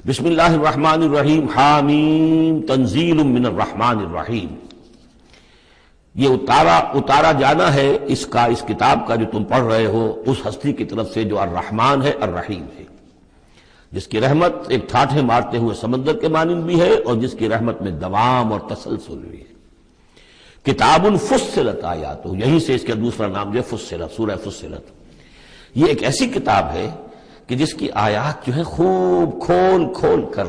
بسم اللہ الرحمن الرحیم حامیم تنزیل من الرحمن الرحیم. یہ اتارا جانا ہے اس کتاب کا جو تم پڑھ رہے ہو اس ہستی کی طرف سے جو الرحمن ہے الرحیم ہے، جس کی رحمت ایک ٹھاٹھے مارتے ہوئے سمندر کے مانند بھی ہے اور جس کی رحمت میں دوام اور تسلسل بھی ہے. کتاب فصلت آیاتہ، یہیں سے اس کا دوسرا نام جو ہے فصلت، سورہ فصلت. یہ ایک ایسی کتاب ہے کہ جس کی آیات جو ہے خوب کھول کھول کر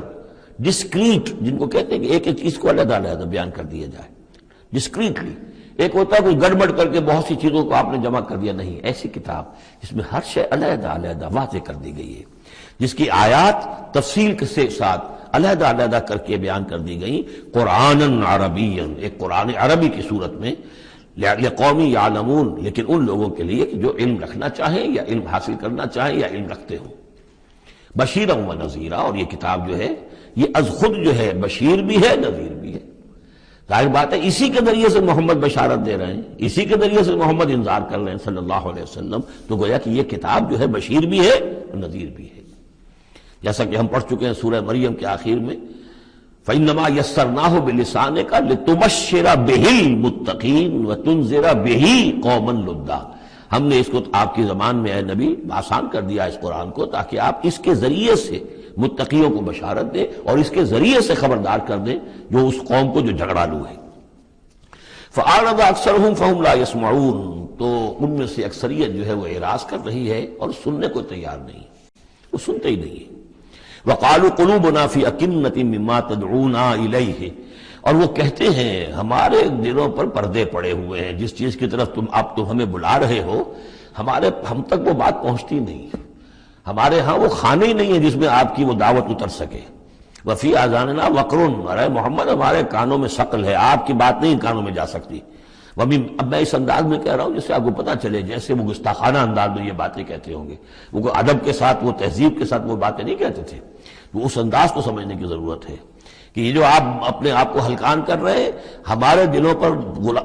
ڈسکریٹ، جن کو کہتے ہیں کہ ایک ایک چیز کو علیحدہ علیحدہ بیان کر دیا جائے ڈسکریٹلی. ایک ہوتا ہے کوئی گڑبڑ کر کے بہت سی چیزوں کو آپ نے جمع کر دیا، نہیں، ایسی کتاب جس میں ہر شے علیحدہ علیحدہ واضح کر دی گئی ہے، جس کی آیات تفصیل کے ساتھ علیحدہ علیحدہ کر کے بیان کر دی گئی. قرآن عربی، ایک قرآن عربی کی صورت میں، لقوم یعلمون، لیکن ان لوگوں کے لیے کہ جو علم رکھنا چاہیں یا علم حاصل کرنا چاہیں یا علم رکھتے ہوں. بشیرا و نذیرا، اور یہ کتاب جو ہے یہ از خود جو ہے بشیر بھی ہے نذیر بھی ہے. ظاہر بات ہے اسی کے ذریعے سے محمد بشارت دے رہے ہیں، اسی کے ذریعے سے محمد انذار کر رہے ہیں صلی اللہ علیہ وسلم، تو گویا کہ یہ کتاب جو ہے بشیر بھی ہے اور نذیر بھی ہے. جیسا کہ ہم پڑھ چکے ہیں سورہ مریم کے آخر میں، فَإِنَّمَا يَسَّرْنَاهُ بِلِسَانِكَ لِتُبَشِّرَ بِهِ الْمُتَّقِينَ وَتُنذِرَ بِهِ قَوْمًا لُدًّا. ہم نے اس کو آپ کی زبان میں اے نبی آسان کر دیا اس قرآن کو، تاکہ آپ اس کے ذریعے سے متقیوں کو بشارت دیں اور اس کے ذریعے سے خبردار کر دیں جو اس قوم کو جو جھگڑالو ہے. فَأَعْرَضَ أَكْثَرُهُمْ فَهُمْ لَا يَسْمَعُونَ، تو ان میں سے اکثریت جو ہے وہ اعراض کر رہی ہے اور سننے کو تیار نہیں، وہ سنتے ہی نہیں ہے. وَقَالُوا قُلُوبُنَا فِي أَكِنَّةٍ مِّمَّا تَدْعُونَا إِلَيْهِ، اور وہ کہتے ہیں ہمارے دلوں پر پردے پڑے ہوئے ہیں، جس چیز کی طرف تم ہمیں بلا رہے ہو ہم تک وہ بات پہنچتی نہیں، ہمارے ہاں وہ خانے ہی نہیں ہے جس میں آپ کی وہ دعوت اتر سکے. وَفِي آذَانِنَا وَقْرٌ، ارے محمد ہمارے کانوں میں ثقل ہے، آپ کی بات نہیں کانوں میں جا سکتی. اب میں اس انداز میں کہہ رہا ہوں جس سے آپ کو پتہ چلے، جیسے وہ گستاخانہ انداز میں یہ باتیں کہتے ہوں گے، وہ ادب کے ساتھ، وہ تہذیب کے ساتھ وہ باتیں نہیں کہتے تھے. تو اس انداز کو سمجھنے کی ضرورت ہے کہ یہ جو آپ اپنے آپ کو ہلکان کر رہے ہیں، ہمارے دلوں پر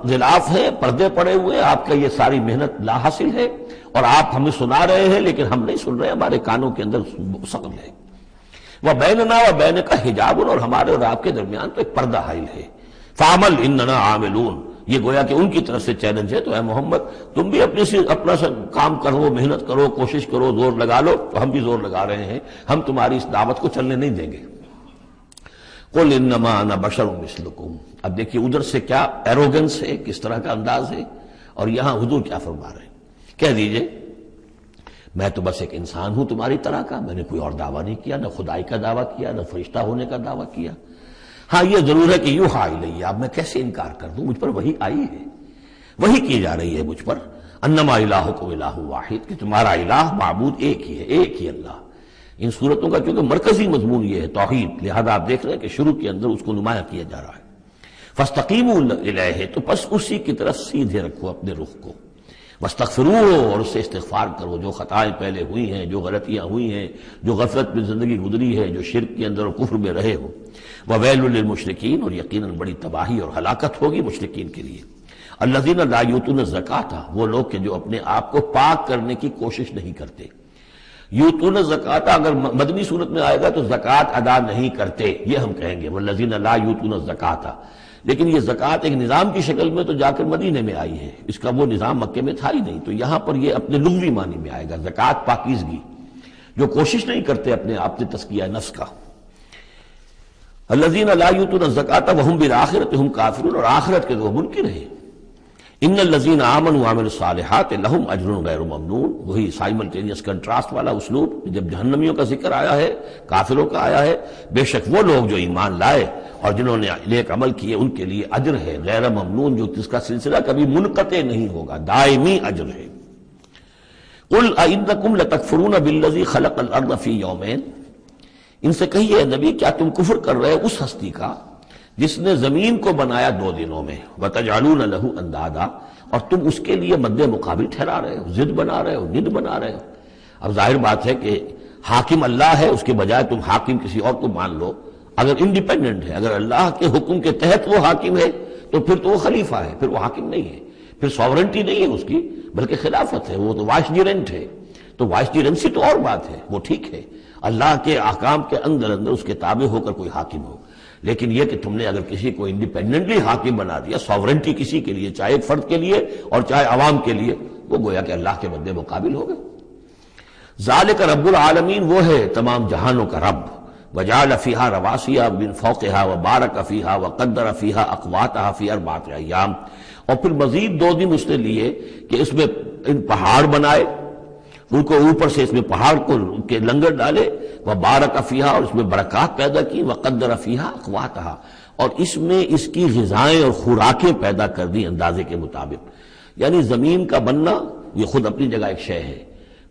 غلاف ہے، پردے پڑے ہوئے، آپ کا یہ ساری محنت لا حاصل ہے، اور آپ ہمیں سنا رہے ہیں لیکن ہم نہیں سن رہے، ہمارے کانوں کے اندر ثقل ہے. وَبَيْنَنَا وَبَيْنَكَ حِجَابٌ، اور ہمارے اور آپ کے درمیان تو ایک پردہ حائل ہے. فَعَمَلْ إِنَّنَا عَامِلُونَ، یہ گویا کہ ان کی طرف سے چیلنج ہے. تو اے محمد تم بھی اپنا کام کرو، محنت کرو، کوشش کرو، زور لگا لو. تو ہم بھی زور لگا رہے ہیں، ہم تمہاری اس دعوت کو چلنے نہیں دیں گے. قُلْ إِنَّمَا أَنَا بَشَرٌ مِثْلُكُمْ، اب دیکھیے ادھر سے کیا ایروگنس ہے، کس طرح کا انداز ہے، اور یہاں حضور کیا فرما رہے ہیں. کہہ دیجئے میں تو بس ایک انسان ہوں تمہاری طرح کا، میں نے کوئی اور دعویٰ نہیں کیا، نہ خدائی کا دعویٰ کیا، نہ فرشتہ ہونے کا دعویٰ کیا. ہاں یہ ضرور ہے کہ یوحیٰ الیہ، اب میں کیسے انکار کر دوں، مجھ پر وحی آئی ہے، وحی کی جا رہی ہے مجھ پر. انما الہکم الہ واحد، کہ تمہارا الہ معبود ایک ہی ہے، ایک ہی اللہ. ان صورتوں کا چونکہ مرکزی مضمون یہ ہے توحید، لہذا آپ دیکھ رہے ہیں کہ شروع کے اندر اس کو نمایاں کیا جا رہا ہے. فاستقیموا الیہ، تو بس اسی کی طرف سیدھے رکھو اپنے رخ کو. واستغفروہ، اور اس سے استغفار کرو، جو خطائیں پہلے ہوئی ہیں، جو غلطیاں ہوئی ہیں، جو غفلت میں زندگی گزری ہے، جو شرک کے اندر اور کفر میں رہے ہو. وَوَيْلٌ لِّلْمُشْرِكِينَ، اور یقیناً بڑی تباہی اور ہلاکت ہوگی مشرکین کے لیے. الَّذِينَ لَا يُؤْتُونَ الزَّكَاةَ، وہ لوگ کہ جو اپنے آپ کو پاک کرنے کی کوشش نہیں کرتے. یؤتون الزکاۃ اگر مدنی صورت میں آئے گا تو زکوٰۃ ادا نہیں کرتے، یہ ہم کہیں گے وَالَّذِينَ لَا يُؤْتُونَ الزَّكَاةَ. لیکن یہ زکوٰۃ ایک نظام کی شکل میں تو جا کر مدینے میں آئی ہے، اس کا وہ نظام مکے میں تھا ہی نہیں. تو یہاں پر یہ اپنے لغوی معنی میں آئے گا، زکوٰۃ پاکیزگی، جو کوشش نہیں کرتے اپنے آپ سے تزکیہ نفس کا. الذین لا یؤتون الزکاۃ وهم بالآخرۃ هم کافرون، اور آخرت کے وہ منکر ہیں. ان الذین آمنوا وعملوا الصالحات لهم اجر غیر ممنون، وہی سائملٹینیس کنٹراسٹ والا اسلوب. جب جہنمیوں کا ذکر آیا ہے، کافروں کا آیا ہے، بے شک وہ لوگ جو ایمان لائے اور جنہوں نے نیک عمل کیے ان کے لیے اجر ہے غیر ممنون، جو جس کا سلسلہ کبھی منقطع نہیں ہوگا، دائمی اجر ہے. قل أئنکم لتکفرون بالذی خلق الارض فی یومین، ان سے کہیے نبی کیا تم کفر کر رہے اس ہستی کا جس نے زمین کو بنایا 2 دنوں میں. وَتَجْعَلُونَ لَهُ أَندَادًا، اور تم اس کے لیے مد مقابل ٹھہرا رہے ہو، ضد بنا رہے ہو، ند بنا رہے ہو. اب ظاہر بات ہے کہ حاکم اللہ ہے، اس کے بجائے تم حاکم کسی اور کو مان لو. اگر انڈیپینڈنٹ ہے، اگر اللہ کے حکم کے تحت وہ حاکم ہے تو پھر تو وہ خلیفہ ہے، پھر وہ حاکم نہیں ہے، پھر سوورنٹی نہیں ہے اس کی بلکہ خلافت ہے، وہ تو وائس ڈیرنٹ ہے. تو وائس ڈیرنسی تو اور بات ہے، وہ ٹھیک ہے. اللہ کے احکام کے اندر اندر اس کے تابع ہو کر کوئی حاکم ہو. لیکن یہ کہ تم نے اگر کسی کو انڈیپینڈنٹلی حاکم بنا دیا، ساورنٹی کسی کے لیے، چاہے ایک فرد کے لیے اور چاہے عوام کے لیے، وہ گویا کہ اللہ کے بندے مقابل ہو گئے. ذالک رب العالمین، وہ ہے تمام جہانوں کا رب. وجعل فیہا رواسیہ من فوقہا وبارک فیہا وقدر فیہا اقواتہا فی 4 ایام. اور پھر مزید 2 دن اس نے لیے کہ اس میں ان پہاڑ بنائے، ان کو اوپر سے اس میں پہاڑ کو کے لنگر ڈالے، وبارک فیہا، اور اس میں برکات پیدا کی، وقدر فیہا اقواتہا، اور اس میں اس کی غذائیں اور خوراکیں پیدا کر دی اندازے کے مطابق. یعنی زمین کا بننا یہ خود اپنی جگہ ایک شے ہے،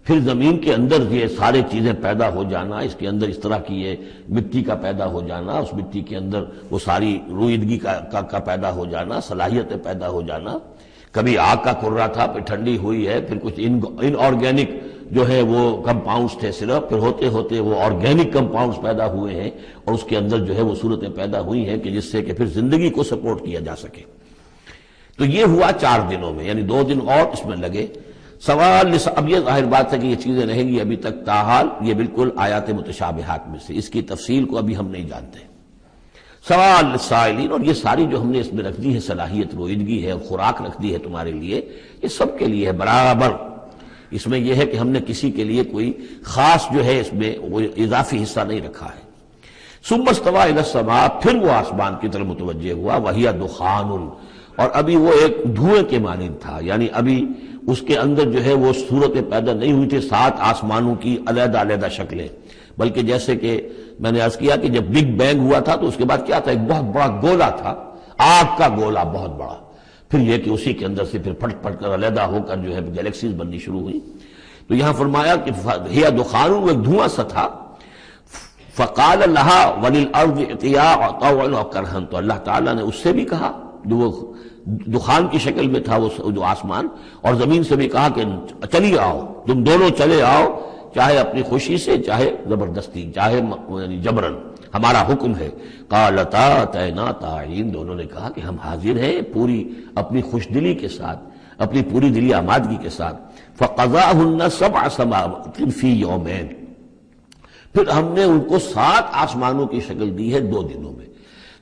پھر زمین کے اندر یہ سارے چیزیں پیدا ہو جانا، اس کے اندر اس طرح کی یہ مٹی کا پیدا ہو جانا، اس مٹی کے اندر وہ ساری روئیدگی کا پیدا ہو جانا، صلاحیتیں پیدا ہو جانا. کبھی آگ کا کرا تھا، پھر ٹھنڈی ہوئی ہے، پھر کچھ ان آرگینک جو ہے وہ کمپاؤنڈز تھے صرف، پھر ہوتے ہوتے وہ آرگینک کمپاؤنڈز پیدا ہوئے ہیں، اور اس کے اندر جو ہے وہ صورتیں پیدا ہوئی ہیں کہ جس سے کہ پھر زندگی کو سپورٹ کیا جا سکے. تو یہ ہوا 4 دنوں میں، یعنی 2 دن اور اس میں لگے. سوال اب یہ ظاہر بات ہے کہ یہ چیزیں رہیں گی ابھی تک، تاحال یہ بالکل آیات متشابہات میں سے، اس کی تفصیل کو ابھی ہم نہیں جانتے. سوال للسائلین، اور یہ ساری جو ہم نے اس میں رکھ دی ہے صلاحیت، روئیدگی ہے اور خوراک رکھ دی ہے تمہارے لیے، یہ سب کے لیے ہے برابر. اس میں یہ ہے کہ ہم نے کسی کے لیے کوئی خاص جو ہے اس میں وہ اضافی حصہ نہیں رکھا ہے. ثم استوى الى السماء، پھر وہ آسمان کی طرف متوجہ ہوا، وہی دخان، اور ابھی وہ ایک دھوئیں کے مانند تھا، یعنی ابھی اس کے اندر جو ہے وہ صورتیں پیدا نہیں ہوئی تھی 7 آسمانوں کی علیحدہ علیحدہ شکلیں، بلکہ جیسے کہ میں نے عرض کیا کہ جب بگ بینگ ہوا تھا تو اس کے بعد کیا تھا، ایک بہت بڑا گولا تھا، آگ کا گولا بہت بڑا، پھر یہ کہ اسی کے اندر سے پھر پھٹ پھٹ کر علیحدہ ہو کر جو ہے گیلیکسیز بننی شروع ہوئی. تو یہاں فرمایا کہ ہی دخان، وہ ایک دھواں سا تھا. فقال لها وللارض ائتيا طوعا وكرها، تو اللہ تعالیٰ نے اس سے بھی کہا جو وہ دخان کی شکل میں تھا وہ جو آسمان، اور زمین سے بھی کہا کہ چلی آؤ، تم دونوں چلے آؤ، چاہے اپنی خوشی سے، چاہے زبردستی، چاہے یعنی جبرن، ہمارا حکم ہے. قالتا اتینا طاعین، دونوں نے کہا کہ ہم حاضر ہیں پوری اپنی خوش دلی کے ساتھ، اپنی پوری دلی آمادگی کے ساتھ. فقضاهن 7 سماوات فی یومین، پھر ہم نے ان کو 7 آسمانوں کی شکل دی ہے 2 دنوں میں.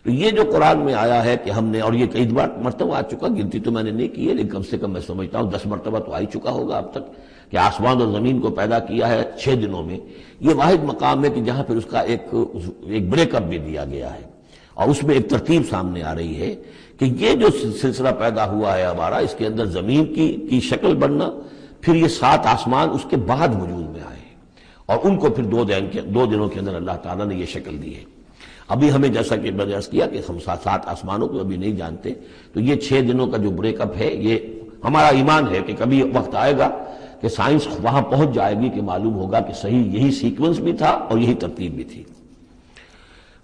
تو یہ جو قرآن میں آیا ہے کہ ہم نے، اور یہ کئی مرتبہ آ چکا، گنتی تو میں نے نہیں کی ہے لیکن کم سے کم میں سمجھتا ہوں 10 مرتبہ تو آ ہی چکا ہوگا اب تک، کہ آسمان اور زمین کو پیدا کیا ہے 6 دنوں میں. یہ واحد مقام ہے کہ جہاں پھر اس کا ایک بریک اپ بھی دیا گیا ہے، اور اس میں ایک ترتیب سامنے آ رہی ہے کہ یہ جو سلسلہ پیدا ہوا ہے ہمارا، اس کے اندر زمین کی شکل بننا، پھر یہ 7 آسمان اس کے بعد وجود میں آئے، اور ان کو پھر 2 دنوں کے اندر اللہ تعالیٰ نے یہ شکل دی ہے. ابھی ہمیں جیسا کہ میں نے عرض کیا کہ ہم 7 آسمانوں کو ابھی نہیں جانتے، تو یہ 6 دنوں کا جو بریک اپ ہے، یہ ہمارا ایمان ہے کہ کبھی وقت آئے گا کہ سائنس وہاں پہنچ جائے گی کہ معلوم ہوگا کہ صحیح یہی سیکوینس بھی تھا اور یہی ترتیب بھی تھی.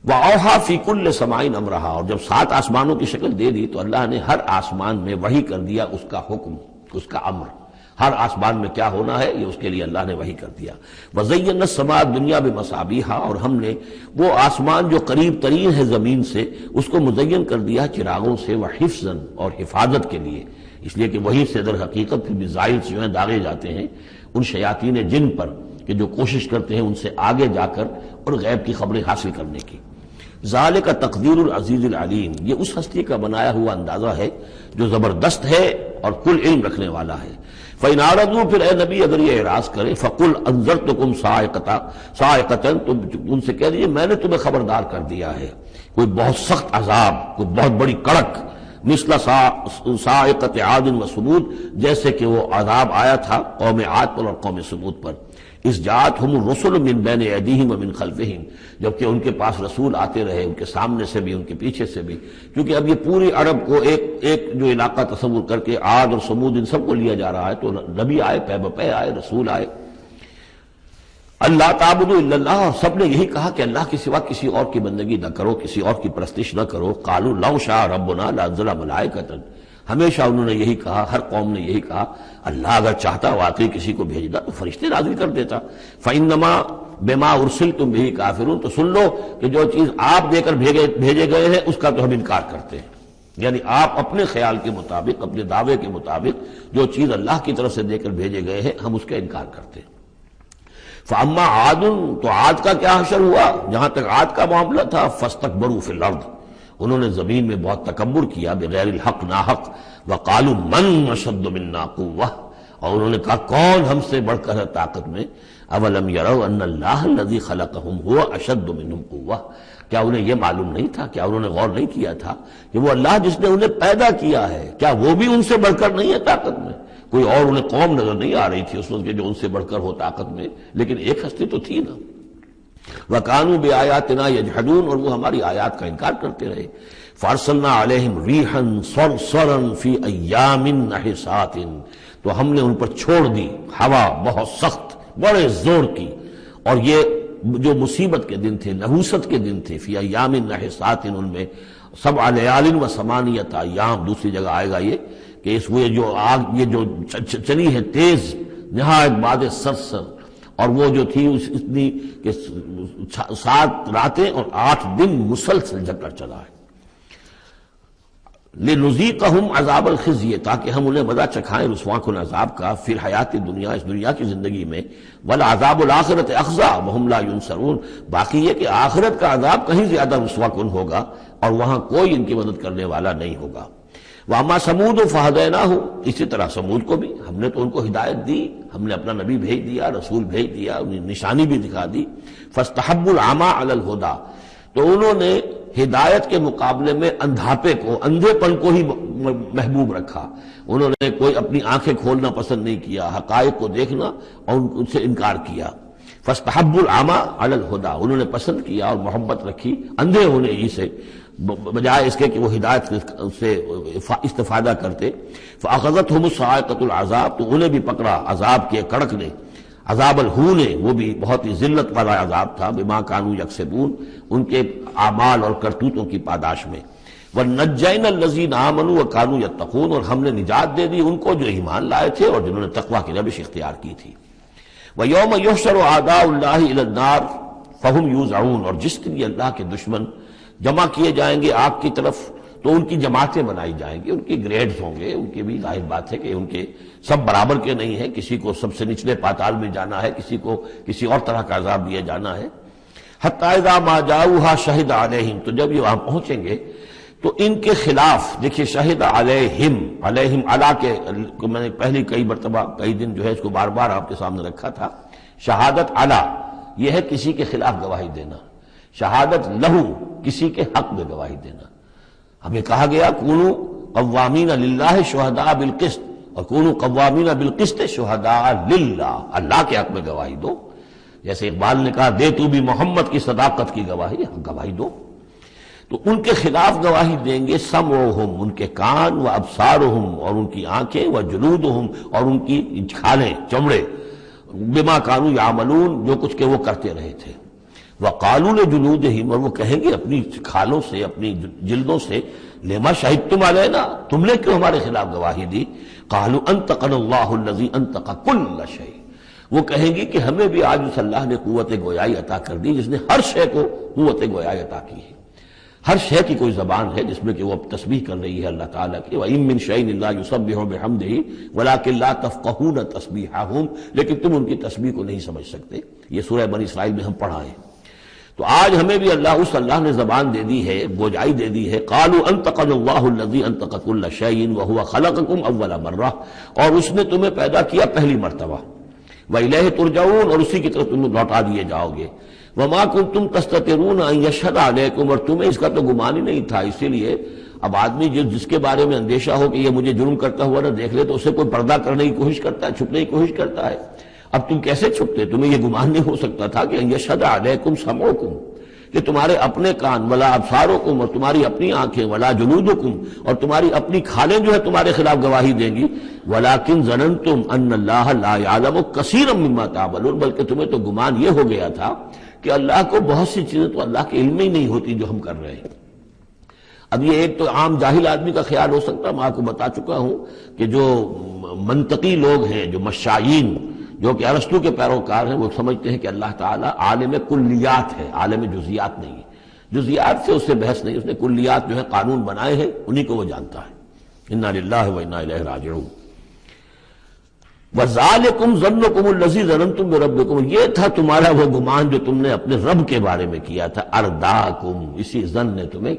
وَأَوْحَىٰ فِي كُلِّ سَمَاءٍ أَمْرَهَا، اور جب 7 آسمانوں کی شکل دے دی تو اللہ نے ہر آسمان میں وحی کر دیا اس کا حکم، اس کا امر، ہر آسمان میں کیا ہونا ہے یہ اس کے لیے اللہ نے وحی کر دیا. وَزَيَّنَّا السَّمَاءَ الدُّنْيَا بِمَصَابِيحَ، اور ہم نے وہ آسمان جو قریب ترین ہے زمین سے اس کو مزین کر دیا چراغوں سے، وَحِفْظًا، اور حفاظت کے لیے، اس لیے کہ وہی سے در حقیقت پھر میزائل جو ہیں داغے جاتے ہیں ان شیاطین جن پر کہ جو کوشش کرتے ہیں ان سے آگے جا کر اور غیب کی خبریں حاصل کرنے کی. ذالک تقدیر العزیز العلیم، یہ اس ہستی کا بنایا ہوا اندازہ ہے جو زبردست ہے اور کل علم رکھنے والا ہے. فَإِنْ أَعْرَضُوا، پھر اے نبی اگر یہ اعراض کرے، فَقُلْ أَنذَرْتُكُمْ صَاعِقَةً، تم ان سے کہہ دیجیے میں نے تمہیں خبردار کر دیا ہے کوئی بہت سخت عذاب، کوئی بہت بڑی کڑک، مثل صاعقۃ عاد و ثمود، جیسے کہ وہ عذاب آیا تھا قوم عاد پر اور قوم ثمود پر. اس جاءتہم الرسل من بین ایدیہم ومن خلفہم، جبکہ ان کے پاس رسول آتے رہے ان کے سامنے سے بھی ان کے پیچھے سے بھی، کیونکہ اب یہ پوری عرب کو ایک جو علاقہ تصور کر کے عاد اور ثمود ان سب کو لیا جا رہا ہے، تو نبی آئے، پے بپے آئے، رسول آئے. اللہ تعبدوا الا اللہ، اور سب نے یہی کہا کہ اللہ کے سوا کسی اور کی بندگی نہ کرو، کسی اور کی پرستش نہ کرو. قالوا لو شاء ربنا لانزل ملائکۃ، ہمیشہ انہوں نے یہی کہا، ہر قوم نے یہی کہا اللہ اگر چاہتا واقعی کسی کو بھیجنا تو فرشتے نازل کر دیتا. فإنما بما ارسلتم به کافرون، تو سن لو کہ جو چیز آپ دے کر بھیجے گئے ہیں اس کا تو ہم انکار کرتے ہیں. یعنی آپ اپنے خیال کے مطابق، اپنے دعوے کے مطابق جو چیز اللہ کی طرف سے دے کر بھیجے گئے ہیں ہم اس کا انکار کرتے ہیں. فاما عاد، تو عاد کا کیا حشر ہوا؟ جہاں تک عاد کا معاملہ تھا، فاستکبروا فی الارض، انہوں نے زمین میں بہت تکبر کیا بغیر الحق، ناحق، وقالوا من اشد منا قوہ، اور انہوں نے کہا کون ہم سے بڑھ کر ہے طاقت میں؟ اولم یروا ان اللہ الذی خلقہم هو اشد منہم قوہ، کیا انہیں یہ معلوم نہیں تھا، کیا انہوں نے غور نہیں کیا تھا کہ وہ اللہ جس نے انہیں پیدا کیا ہے، کیا وہ بھی ان سے بڑھ کر نہیں ہے طاقت میں؟ کوئی اور انہیں قوم نظر نہیں آ رہی تھی اس وقت جو ان سے بڑھ کر ہو طاقت میں، لیکن ایک ہستی تو تھی نا۔ وَكَانُوا بِآيَاتِنَا يَجْحَدُونَ، اور وہ ہماری آیات کا انکار کرتے رہے۔ فَأَرْسَلْنَا عَلَيْهِمْ رِيحًا صَرْصَرًا فِي أَيَّامٍ نَحِسَاتٍ، تو ہم نے ان پر چھوڑ دی ہوا بہت سخت، بڑے زور کی، اور یہ جو مصیبت کے دن تھے، نحوست کے دن تھے، فی ایام نحسات، ان میں 7 لیال و 8 ایام، دوسری جگہ آئے گا یہ کہ اس وہ جو آگ یہ جو چلی ہے تیز نہایت باد سرسر، اور وہ جو تھی اتنی کہ 7 راتیں اور 8 دن مسلسل چکر چلا ہے۔ لِنُذِيقَهُمْ عَذَابَ الْخِزْيِ، تاکہ ہم انہیں مزہ چکھائیں رسوا کن عذاب کا، فی الحیات دنیا، اس دنیا کی زندگی میں، وَالْعَذَابُ الْآخِرَةِ أَخْزَىٰ وَهُمْ لَا يُنصَرُونَ، باقی یہ کہ آخرت کا عذاب کہیں زیادہ رسوا کن ہوگا اور وہاں کوئی ان کی مدد کرنے والا نہیں ہوگا۔ وَأَمَّا ثَمُودُ فَهَدَيْنَاهُمْ، اسی طرح سمود کو بھی ہم نے تو ان کو ہدایت دی، ہم نے اپنا نبی بھیج دیا، رسول بھیج دیا، انہیں نشانی بھی دکھا دی۔ فَاسْتَحَبُّوا الْعَمَىٰ عَلَى الْهُدَىٰ، تو انہوں نے ہدایت کے مقابلے میں اندھاپے کو، اندھے پن کو ہی محبوب رکھا، انہوں نے کوئی اپنی آنکھیں کھولنا پسند نہیں کیا، حقائق کو دیکھنا اور ان سے انکار کیا۔ فاستحبوا العمى على الهدى، انہوں نے پسند کیا اور محبت رکھی اندھے ہونے ہی سے، بجائے اس کے کہ وہ ہدایت سے استفادہ کرتے۔ فاخذتهم الصاعقة العذاب، تو انہیں بھی پکڑا عذاب کے کڑک نے، عذاب الہون، وہ بھی بہت ہی ذلت والا عذاب تھا، بما كانوا يكسبون، ان کے اعمال اور کرتوتوں کی پاداش میں۔ وَنَجَّيْنَا الَّذِينَ آمَنُوا وَكَانُوا يَتَّقُونَ، اور ہم نے نجات دے دی ان کو جو ایمان لائے تھے اور جنہوں نے تقوی کی روش اختیار کی تھی۔ وَيَوْمَ يُحْشَرُ أَعْدَاءُ اللَّهِ إِلَى النَّارِ فَهُمْ يُوزَعُونَ، اور جس دن یہ اللہ کے دشمن جمع کیے جائیں گے آگ کی طرف تو ان کی جماعتیں بنائی جائیں گی، ان کی گریڈز ہوں گے، ان کی بھی ظاہر بات ہے کہ ان کے سب برابر کے نہیں ہیں، کسی کو سب سے نچلے پاتال میں جانا ہے، کسی کو کسی اور طرح کا عذاب دیا جانا ہے۔ حتی اذا ما جاؤہا شہد علیہم، تو جب یہ وہاں پہنچیں گے تو ان کے خلاف، دیکھیے شہد علیہم، علیہم علا کے میں نے پہلی کئی مرتبہ کئی دن جو ہے اس کو بار بار آپ کے سامنے رکھا تھا، شہادت علا یہ ہے کسی کے خلاف گواہی دینا، شہادت لہو کسی کے حق میں گواہی دینا۔ ہمیں کہا گیا کونوا قوامین للہ شہداء بالقسط، اور کونوا قوامین بالقسط شہداء للہ، اللہ کے حق میں گواہی دو، جیسے اقبال نے کہا دے تو بھی محمد کی صداقت کی گواہی، گواہی دو۔ تو ان کے خلاف گواہی دیں گے سمعہم، ان کے کان، و ابصارہم، اور ان کی آنکھیں، و جلودہم، اور ان کی کھالیں، چمڑے، بما کانوا یعملون، جو کچھ کہ وہ کرتے رہے تھے۔ وقالوا لجلودہم، اور وہ کہیں گے اپنی کھالوں سے، اپنی جلدوں سے، لما شہدتم علینا، تم نے کیوں ہمارے خلاف گواہی دی؟ قالوا انطقنا اللہ الذی انطق کل شیء، وہ کہیں گی کہ ہمیں بھی آج اس اللہ نے قوت گویائی عطا کر دی جس نے ہر شے کو قوت گویائی عطا کی ہے۔ ہر شے کی کوئی زبان ہے جس میں کہ وہ تسبیح کر رہی ہے اللہ تعالیٰ کی، وَإِن مِّن شَيْءٍ إِلَّا يُسَبِّحُ بِحَمْدِهِ وَلَٰكِن لَّا تَفْقَهُونَ تَسْبِيحَهُمْ، لیکن تم ان کی تسبیح کو نہیں سمجھ سکتے۔ یہ سورہ بنی اسرائیل میں ہم پڑھا ہے۔ تو آج ہمیں بھی اس اللہ نے زبان دے دی ہے، گوجائی دے دی ہے۔ قالوا انطقنا اللہ الذی انطق کل شیء وہو خلقکم اول مرہ، اور اس نے تمہیں پیدا کیا پہلی مرتبہ، وإلیہ ترجعون، اور اسی کی طرف تم لوٹا دیے جاؤ گے۔ وما کنتم تستترون ان یشہد علیکم، اور تمہیں اس کا تو گمان ہی نہیں تھا، اسی لیے اب آدمی جس کے بارے میں اندیشہ ہو کہ یہ مجھے جرم کرتا ہوا نہ دیکھ لے تو اسے کوئی پردہ کرنے کی کوشش کرتا ہے، چھپنے کی کوشش کرتا ہے۔ اب تم کیسے چھپتے؟ تمہیں یہ گمان نہیں ہو سکتا تھا کہ ان یشہد علیکم سمعکم، کہ تمہارے اپنے کان، ولا ابصارکم، اور تمہاری اپنی آنکھیں، ولا جلودکم، اور تمہاری اپنی کھالیں جو ہے تمہارے خلاف گواہی دیں گی، ولکن ظننتم ان اللہ لا یعلم کثیرا مما تعملون، بلکہ تمہیں تو گمان یہ ہو گیا تھا کہ اللہ کو بہت سی چیزیں تو اللہ کے علم میں ہی نہیں ہوتی جو ہم کر رہے ہیں۔ اب یہ ایک تو عام جاہل آدمی کا خیال ہو سکتا ہے، میں آپ کو بتا چکا ہوں کہ جو منطقی لوگ ہیں، جو مشائین، جو کہ ارسطو کے پیروکار ہیں، وہ سمجھتے ہیں کہ اللہ تعالیٰ عالم کلیات ہے، عالم جزیات نہیں ہے، جزیات سے اس سے بحث نہیں، اس نے کلیات جو ہے قانون بنائے ہیں، انہی کو وہ جانتا ہے۔ انا للہ و انا الیہ راجعون۔ وَذَلِكُمْ ظَنُّكُمُ الَّذِي ظَنَنْتُمْ بِرَبِّكُمْ، یہ تھا تمہارا وہ گمان جو تم نے اپنے رب کے بارے میں کیا تھا، ارداکم، اسی ظن نے تمہیں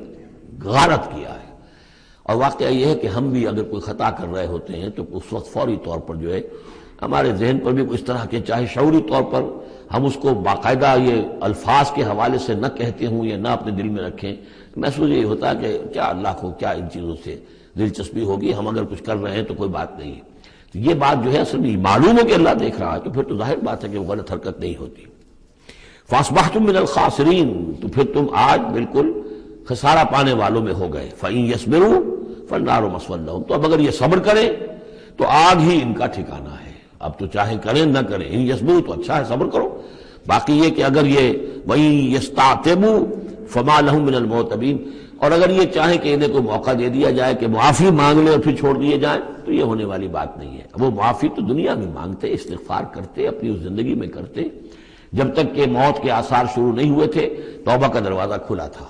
غارت کیا ہے۔ اور واقعہ یہ ہے کہ ہم بھی اگر کوئی خطا کر رہے ہوتے ہیں تو اس وقت فوری طور پر جو ہے ہمارے ذہن پر بھی اس طرح کے، چاہے شعوری طور پر ہم اس کو باقاعدہ یہ الفاظ کے حوالے سے نہ کہتے ہوں یا نہ اپنے دل میں رکھیں، محسوس یہ ہوتا ہے کہ کیا اللہ کو کیا ان چیزوں سے دلچسپی ہوگی، ہم اگر کچھ کر رہے ہیں تو کوئی بات نہیں ہے۔ تو یہ بات جو ہے اصل میں معلوم ہو کہ اللہ دیکھ رہا ہے تو پھر تو ظاہر بات ہے کہ وہ غلط حرکت نہیں ہوتی۔ فَأَصْبَحْتُم مِّنَ الْخَاسِرِينَ، تو پھر تم آج بالکل خسارہ پانے والوں میں ہو گئے۔ فَإِن يَصْبِرُوا فَالنَّارُ مَثْوًى لَّهُمْ، تو اب اگر یہ صبر کریں تو آگ ہی ان کا ٹھکانہ ہے۔ اب تو چاہے کریں نہ کریں، ان یصبروا تو اچھا ہے، صبر کرو۔ باقی یہ کہ اگر یہ وَإِن يَسْتَعْتِبُوا فَمَا لَهُم مِّنَ الْمُعْتَبِينَ، اور اگر یہ چاہیں کہ انہیں کو موقع دے دیا جائے کہ معافی مانگ لیں اور پھر چھوڑ دیے جائیں، تو یہ ہونے والی بات نہیں ہے۔ وہ معافی تو دنیا میں مانگتے، استغفار کرتے، اپنی اس زندگی میں کرتے، جب تک کہ موت کے آثار شروع نہیں ہوئے تھے توبہ کا دروازہ کھلا تھا۔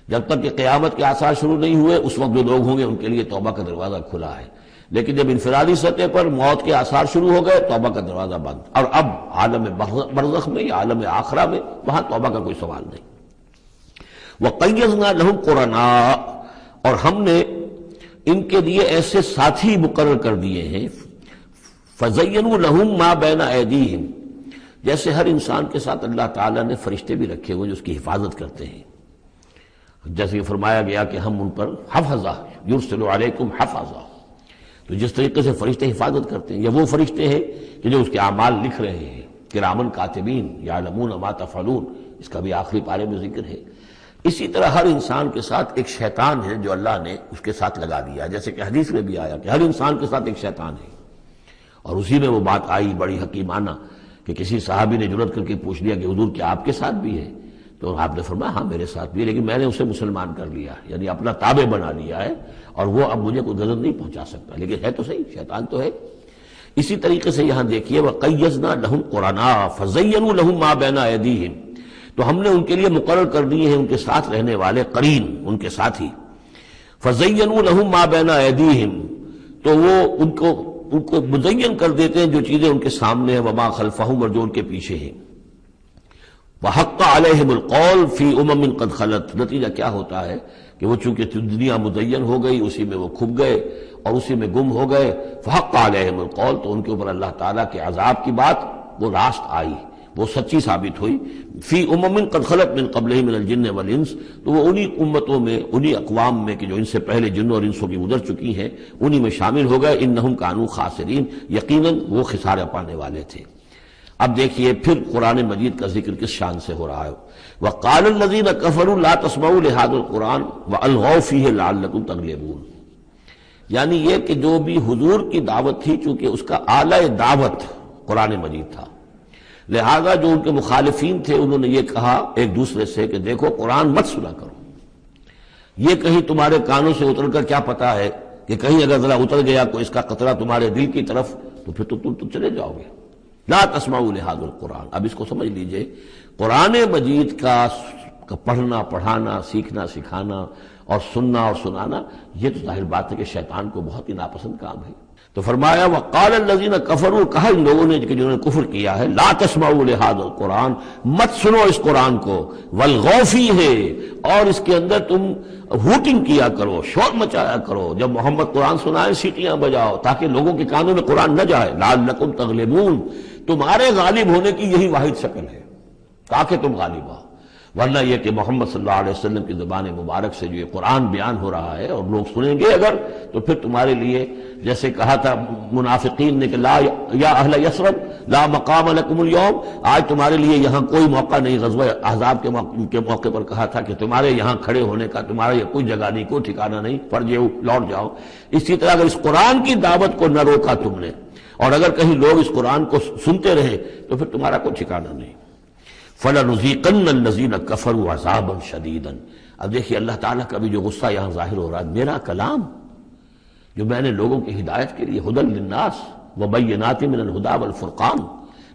جب تک کہ قیامت کے آثار شروع نہیں ہوئے اس وقت جو لوگ ہوں گے ان کے لیے توبہ کا دروازہ کھلا ہے، لیکن جب انفرادی سطح پر موت کے آثار شروع ہو گئے توبہ کا دروازہ بند۔ اور اب عالم برزخ میں یا عالم آخرہ میں وہاں توبہ کا کوئی سوال نہیں۔ وَقَيَّضْنَا لَهُمْ قُرَنَاءَ، اور ہم نے ان کے لیے ایسے ساتھی مقرر کر دیے ہیں، فَزَيَّنُوا لَهُم مَا بَيْنَ أَيْدِيهِمْ، جیسے ہر انسان کے ساتھ اللہ تعالیٰ نے فرشتے بھی رکھے ہوئے جو اس کی حفاظت کرتے ہیں، جیسے کہ فرمایا گیا کہ ہم ان پر حفظہ یرسل علیکم حفظہ، تو جس طریقے سے فرشتے حفاظت کرتے ہیں، یا وہ فرشتے ہیں کہ جو اس کے اعمال لکھ رہے ہیں، کرامن کاتبین یعلمون ما تفعلون، اس کا بھی آخری پارے میں ذکر ہے۔ اسی طرح ہر انسان کے ساتھ ایک شیطان ہے جو اللہ نے اس کے ساتھ لگا دیا، جیسے کہ حدیث میں بھی آیا کہ ہر انسان کے ساتھ ایک شیطان ہے۔ اور اسی میں وہ بات آئی بڑی حکیمانہ کہ کسی صحابی نے جرأت کر کے پوچھ لیا کہ حضور کیا آپ کے ساتھ بھی ہے؟ تو آپ نے فرمایا ہاں میرے ساتھ بھی ہے، لیکن میں نے اسے مسلمان کر لیا، یعنی اپنا تابع بنا لیا ہے، اور وہ اب مجھے کوئی غضب نہیں پہنچا سکتا، لیکن ہے تو صحیح، شیطان تو ہے۔ اسی طریقے سے یہاں دیکھیے وَقَيَّضْنَا لَهُمْ قُرَنَاءَ فَزَيَّنُوا لَهُم مَا بَيْنَ أَيْدِيهِمْ، تو ہم نے ان کے لیے مقرر کر دیے ہیں ان کے ساتھ رہنے والے قرین، ان کے ساتھی۔ فَزَيَّنُوا لَهُم مَا بَيْنَ أَيْدِيهِمْ، تو وہ ان کو مزین کر دیتے ہیں جو چیزیں ان کے سامنے ہیں، وَمَا خَلْفَهُمْ، اور جو ان کے پیچھے ہیں۔ وَحَقَّ عَلَيْهِمُ الْقَوْلُ فِي أُمَمٍ قَدْ خَلَتْ، نتیجہ کیا ہوتا ہے کہ وہ چونکہ دنیا مزین ہو گئی، اسی میں وہ کھپ گئے اور اسی میں گم ہو گئے، فَحَقَّ عَلَيْهِمُ الْقَوْلُ، تو ان کے اوپر اللہ تعالیٰ کے عذاب کی بات وہ راست آئی، وہ سچی ثابت ہوئی۔ فی امم قد خلت من قبلہ من الجن والانس، تو وہ انہی امتوں میں، انہی اقوام میں کہ جو ان سے پہلے جنوں اور انسوں کی گزر چکی ہیں، انہی میں شامل ہو گئے۔ انہم کانوا خاسرین، یقیناً وہ خسارہ پانے والے تھے۔ اب دیکھیے پھر قرآن مجید کا ذکر کس شان سے ہو رہا ہے۔ وقال الذین کفروا لا تسمعوا لهذا القرآن والغوا فیہ لعلکم تغلبون، یعنی یہ کہ جو بھی حضور کی دعوت تھی، چونکہ اس کا اعلی دعوت قرآن مجید تھا، لہذا جو ان کے مخالفین تھے انہوں نے یہ کہا ایک دوسرے سے کہ دیکھو قرآن مت سنا کرو، یہ کہیں تمہارے کانوں سے اتر کر کیا پتا ہے کہ کہیں اگر ذرا اتر گیا کوئی اس کا قطرہ تمہارے دل کی طرف تو پھر تو تم چلے جاؤ گے۔ لا تسمعوا لهذا القرآن، اب اس کو سمجھ لیجئے، قرآن مجید کا پڑھنا، پڑھانا، سیکھنا، سکھانا اور سننا اور سنانا، یہ تو ظاہر بات ہے کہ شیطان کو بہت ہی ناپسند کام ہے۔ تو فرمایا وقال الذین کفروا، کہا ان لوگوں نے کہ جنہوں نے کفر کیا ہے، لا تسمعوا لهذا القرآن، مت سنو اس قرآن کو، والغوا فیہ، اور اس کے اندر تم ہوٹنگ کیا کرو، شور مچایا کرو، جب محمد قرآن سنائے سیٹیاں بجاؤ تاکہ لوگوں کے کانوں میں قرآن نہ جائے، لعلکم تغلبون، تمہارے غالب ہونے کی یہی واحد شکل ہے تاکہ تم غالب ہو، ورنہ یہ کہ محمد صلی اللہ علیہ وسلم کی زبان مبارک سے جو یہ قرآن بیان ہو رہا ہے اور لوگ سنیں گے اگر، تو پھر تمہارے لیے جیسے کہا تھا منافقین نے کہ لا یا اہل یثرب لا مقام لکم اليوم، آج تمہارے لیے یہاں کوئی موقع نہیں، غزوہ احزاب کے موقع پر کہا تھا کہ تمہارے یہاں کھڑے ہونے کا تمہارا یہ کوئی جگہ نہیں، کوئی ٹھکانہ نہیں، پڑ جاؤ لوٹ جاؤ۔ اسی طرح اگر اس قرآن کی دعوت کو نہ روکا تم نے، اور اگر کہیں لوگ اس قرآن کو سنتے رہے تو پھر تمہارا کوئی ٹھکانہ نہیں۔ فَلَنُذِيقَنَّ الَّذِينَ كَفَرُوا عَذَابًا شَدِيدًا، اب دیکھیے اللہ تعالیٰ کا بھی جو غصہ یہاں ظاہر ہو رہا ہے، میرا کلام جو میں نے لوگوں کی ہدایت کے لیے، ہدی للناس وبینات من الہدی والفرقان،